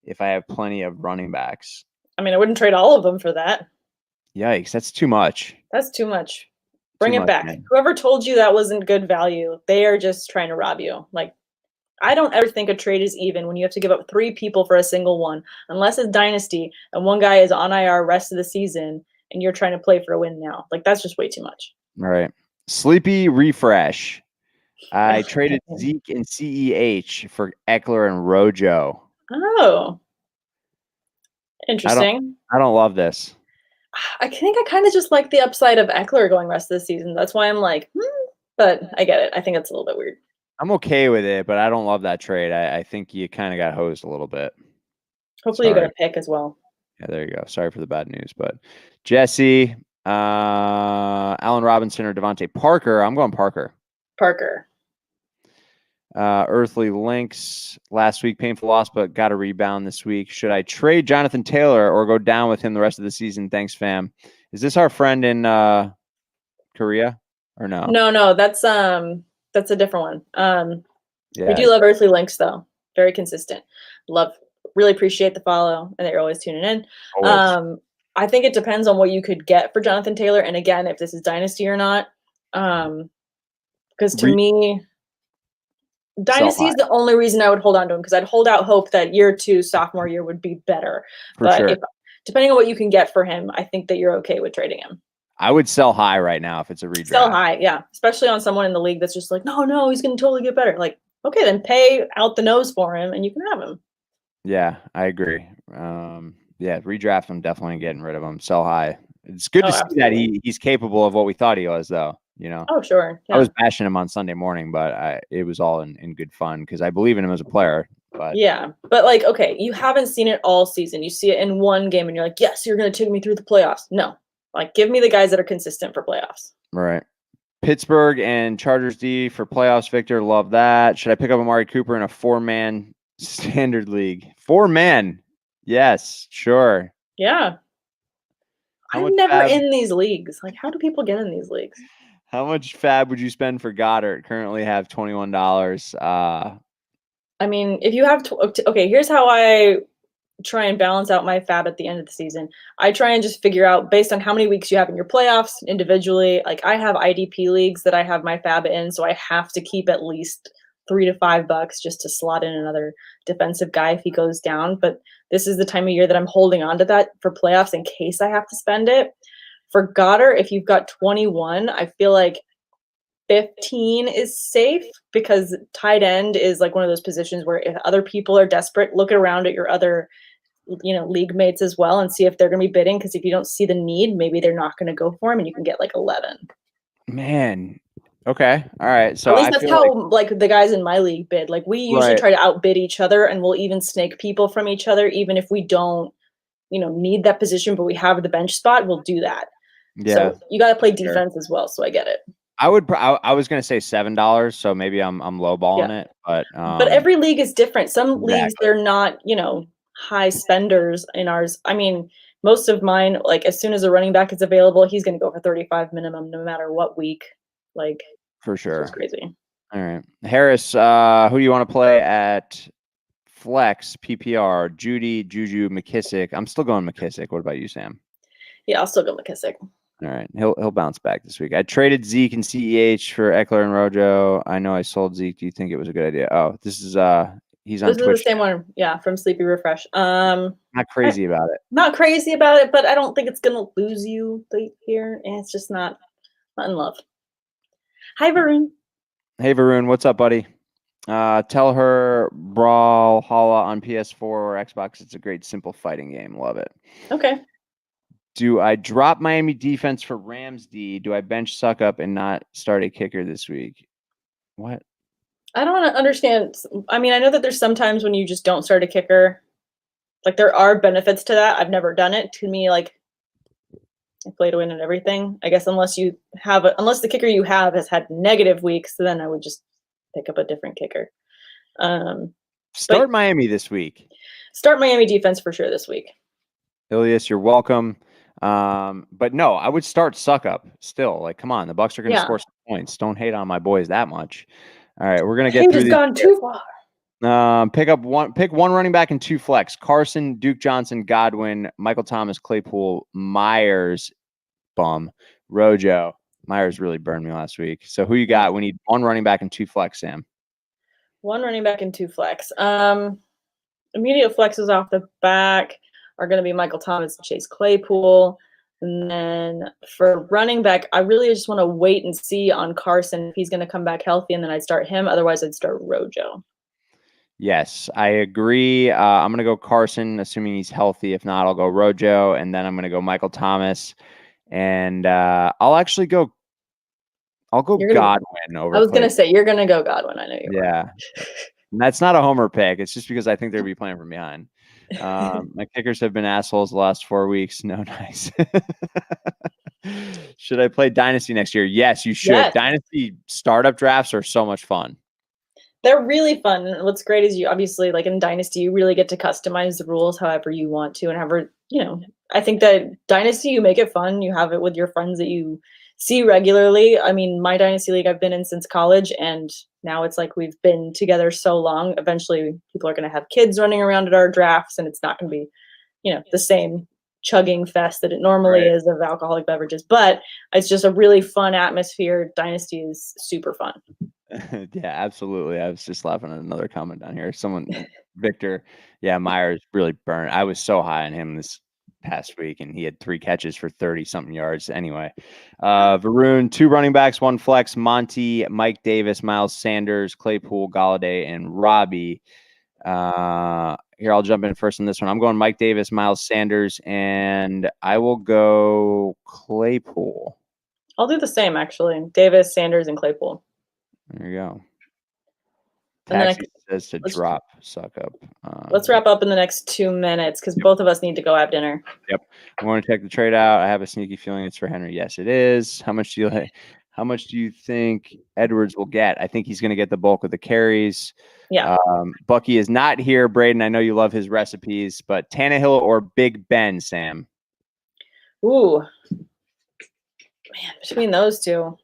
if I have plenty of running backs? I mean, I wouldn't trade all of them for that. Yikes, that's too much. That's too much. Bring it back. Man. Whoever told you that wasn't good value, they are just trying to rob you. Like, I don't ever think a trade is even when you have to give up 3 people for a single one, unless it's dynasty and one guy is on IR rest of the season and you're trying to play for a win now. Like, that's just way too much. All right. Sleepy refresh. I traded Zeke and CEH for Eckler and Rojo. Oh. Interesting. I don't love this. I think I kind of just like the upside of Eckler going rest of the season. That's why I'm like, but I get it. I think it's a little bit weird. I'm okay with it, but I don't love that trade. I think you kind of got hosed a little bit. Hopefully you got a pick as well. Yeah, there you go. Sorry for the bad news, but Jesse, Allen Robinson or Devontae Parker. I'm going Parker. Earthly Links last week, painful loss, but got a rebound this week. Should I trade Jonathan Taylor or go down with him the rest of the season? Thanks, fam. Is this our friend in Korea or no? No, that's a different one. Yeah. We do love Earthly Links though. Very consistent. Really appreciate the follow and that you're always tuning in. Always. I think it depends on what you could get for Jonathan Taylor. And again, if this is dynasty or not. Because to me, dynasty is the only reason I would hold on to him because I'd hold out hope that year 2, sophomore year would be better. But depending on what you can get for him, I think that you're okay with trading him. I would sell high right now if it's a redraft. Sell high, yeah. Especially on someone in the league that's just like, no, he's going to totally get better. Like, okay, then pay out the nose for him and you can have him. Yeah, I agree. Redraft him, definitely getting rid of him. Sell high. It's good to see that he's capable of what we thought he was, though. You know. Oh, sure. Yeah. I was bashing him on Sunday morning, but it was all in good fun because I believe in him as a player. But yeah, but like, okay, you haven't seen it all season. You see it in one game, and you're like, yes, you're going to take me through the playoffs. No, like, give me the guys that are consistent for playoffs. Right. Pittsburgh and Chargers D for playoffs. Victor, love that. Should I pick up Amari Cooper in a 4-man standard league? 4-man. Yes, sure. Yeah. I'm never in these leagues. Like, how do people get in these leagues? How much fab would you spend for Goddard? Currently have $21. I mean, if you have okay, here's how I try and balance out my fab at the end of the season. I try and just figure out based on how many weeks you have in your playoffs individually. Like, I have IDP leagues that I have my fab in, so I have to keep at least $3 to $5 just to slot in another defensive guy if he goes down. But this is the time of year that I'm holding on to that for playoffs in case I have to spend it. For Goddard, if you've got 21, I feel like 15 is safe because tight end is like one of those positions where if other people are desperate, look around at your other, league mates as well and see if they're going to be bidding. Because if you don't see the need, maybe they're not going to go for him and you can get like 11. Man, Okay. All right. So At least I that's feel how like the guys in my league bid. Like we usually right. try to outbid each other, and we'll even snake people from each other, even if we don't, need that position, but we have the bench spot. We'll do that. Yeah. So you got to play Sure. defense as well. So I get it. I was gonna say $7, so maybe I'm Yeah. lowballing it, but But every league is different. Some leagues, exactly. they're not, high spenders in ours. I mean, most of mine, like as soon as a running back is available, he's going to go for 35 minimum no matter what week. Like, For it's just sure. crazy. All right. Harris, who do you want to play at flex PPR? Judy, Juju, McKissick. I'm still going McKissick. What about you, Sam? Yeah, I'll still go McKissick. All right. He'll bounce back this week. I traded Zeke and CEH for Eckler and Rojo. I know I sold Zeke. Do you think it was a good idea? Oh, this is he's on This is the Twitch. same one, yeah, from Sleepy Refresh. Not crazy about it. Not crazy about it, but I don't think it's gonna lose you late here. And it's just not in love. Hi, Varun. Hey Varun, what's up, buddy? Tell her Brawlhalla on PS4 or Xbox. It's a great, simple fighting game. Love it. Okay. Do I drop Miami defense for Rams D? Do I bench suck up and not start a kicker this week? What? I don't understand. I mean, I know that there's sometimes when you just don't start a kicker. Like there are benefits to that. I've never done it. To me, like I play to win and everything. I guess unless the kicker you have has had negative weeks, then I would just pick up a different kicker. Start Miami this week. Start Miami defense for sure this week. Ilias, you're welcome. But no, I would start suck up still. Like, come on, the Bucks are going to score some points. Don't hate on my boys that much. All right, we're gonna get through. Gone too far. Pick one running back and 2 flex. Carson, Duke Johnson, Godwin, Michael Thomas, Claypool, Myers, bum, Rojo. Myers really burned me last week. So who you got? We need 1 running back and 2 flex, Sam. 1 running back and 2 flex. Immediate flexes off the back are going to be Michael Thomas and Chase Claypool. And then for running back, I really just want to wait and see on Carson if he's going to come back healthy, and then I'd start him. Otherwise, I'd start Rojo. Yes, I agree. I'm going to go Carson, assuming he's healthy. If not, I'll go Rojo, and then I'm going to go Michael Thomas. And I'll go Godwin over. I was going to say, you're going to go Godwin. I know you are. Yeah. And that's not a homer pick. It's just because I think they'll be playing from behind. My kickers have been assholes the last 4 weeks. No, nice. Should I play Dynasty next year? Yes, you should. Yes. Dynasty startup drafts are so much fun. They're really fun. What's great is you obviously, like in Dynasty, you really get to customize the rules however you want to, and however, I think that Dynasty, you make it fun. You have it with your friends that you see regularly. I mean, my Dynasty league I've been in since college, and now it's like we've been together so long. Eventually, people are going to have kids running around at our drafts, and it's not going to be, the same chugging fest that it normally is of alcoholic beverages. But it's just a really fun atmosphere. Dynasty is super fun. Yeah, absolutely. I was just laughing at another comment down here. Victor, yeah, Myers really burned. I was so high on him this past week, and he had 3 catches for 30-something yards. Anyway, Varun, 2 running backs, 1 flex, Monty, Mike Davis, Miles Sanders, Claypool, Galladay, and Robbie. Here, I'll jump in first on this one. I'm going Mike Davis, Miles Sanders, and I will go Claypool. I'll do the same, actually. Davis, Sanders, and Claypool. There you go. Taxi says to drop, suck up. Let's wrap up in the next 2 minutes because both of us need to go have dinner. Yep. I want to check the trade out. I have a sneaky feeling it's for Henry. Yes, it is. How much do you think Edwards will get? I think he's going to get the bulk of the carries. Yeah. Buckey is not here, Braden. I know you love his recipes, but Tannehill or Big Ben, Sam? Ooh. Man, between those two.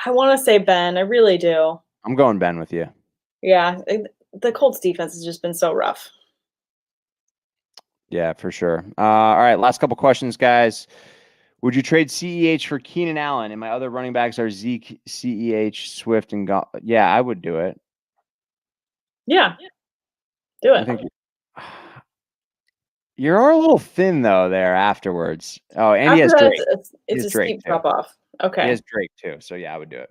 I want to say Ben. I really do. I'm going Ben with you. Yeah. The Colts defense has just been so rough. Yeah, for sure. All right. Last couple questions, guys. Would you trade CEH for Keenan Allen? And my other running backs are Zeke, CEH, Swift, and yeah, I would do it. Yeah. Do it. You're a little thin, though, there afterwards. Oh, and he has Drake. It's a steep drop off. Okay. He has Drake, too. So, yeah, I would do it.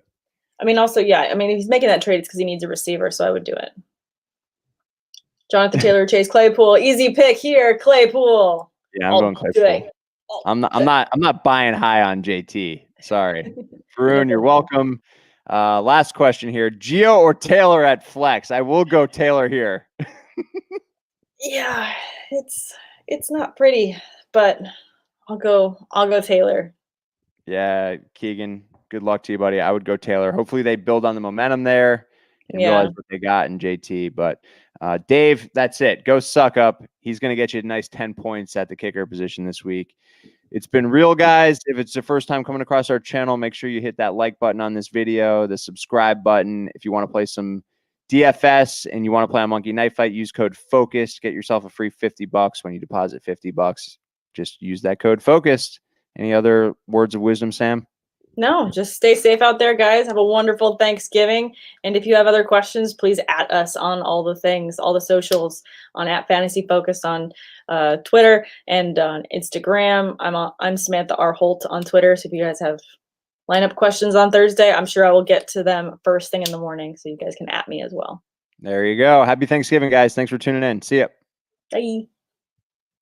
I mean, also, yeah. I mean, if he's making that trade, it's because he needs a receiver. So I would do it. Jonathan Taylor, Chase Claypool. Easy pick here. Claypool. Yeah, I'm going Claypool. I'm not buying high on JT. Sorry. Varun, you're welcome. Last question here. Gio or Taylor at flex? I will go Taylor here. Yeah, it's not pretty, but I'll go Taylor. Yeah, Keegan, good luck to you, buddy. I would go Taylor. Hopefully they build on the momentum there and realize what they got in JT. But Dave, that's it. Go suck up. He's going to get you a nice 10 points at the kicker position this week. It's been real, guys. If it's the first time coming across our channel, make sure you hit that like button on this video, the subscribe button. If you want to play some DFS and you want to play on Monkey Knife Fight, use code FOCUSED. Get yourself a free $50 when you deposit $50. Just use that code FOCUSED. Any other words of wisdom, Sam? No, just stay safe out there, guys. Have a wonderful Thanksgiving. And if you have other questions, please at us on all the things, all the socials, on @FantasyFocus on Twitter and on Instagram. I'm Samantha R. Holt on Twitter. So if you guys have lineup questions on Thursday, I'm sure I will get to them first thing in the morning. So you guys can at me as well. There you go. Happy Thanksgiving, guys. Thanks for tuning in. See ya. Bye.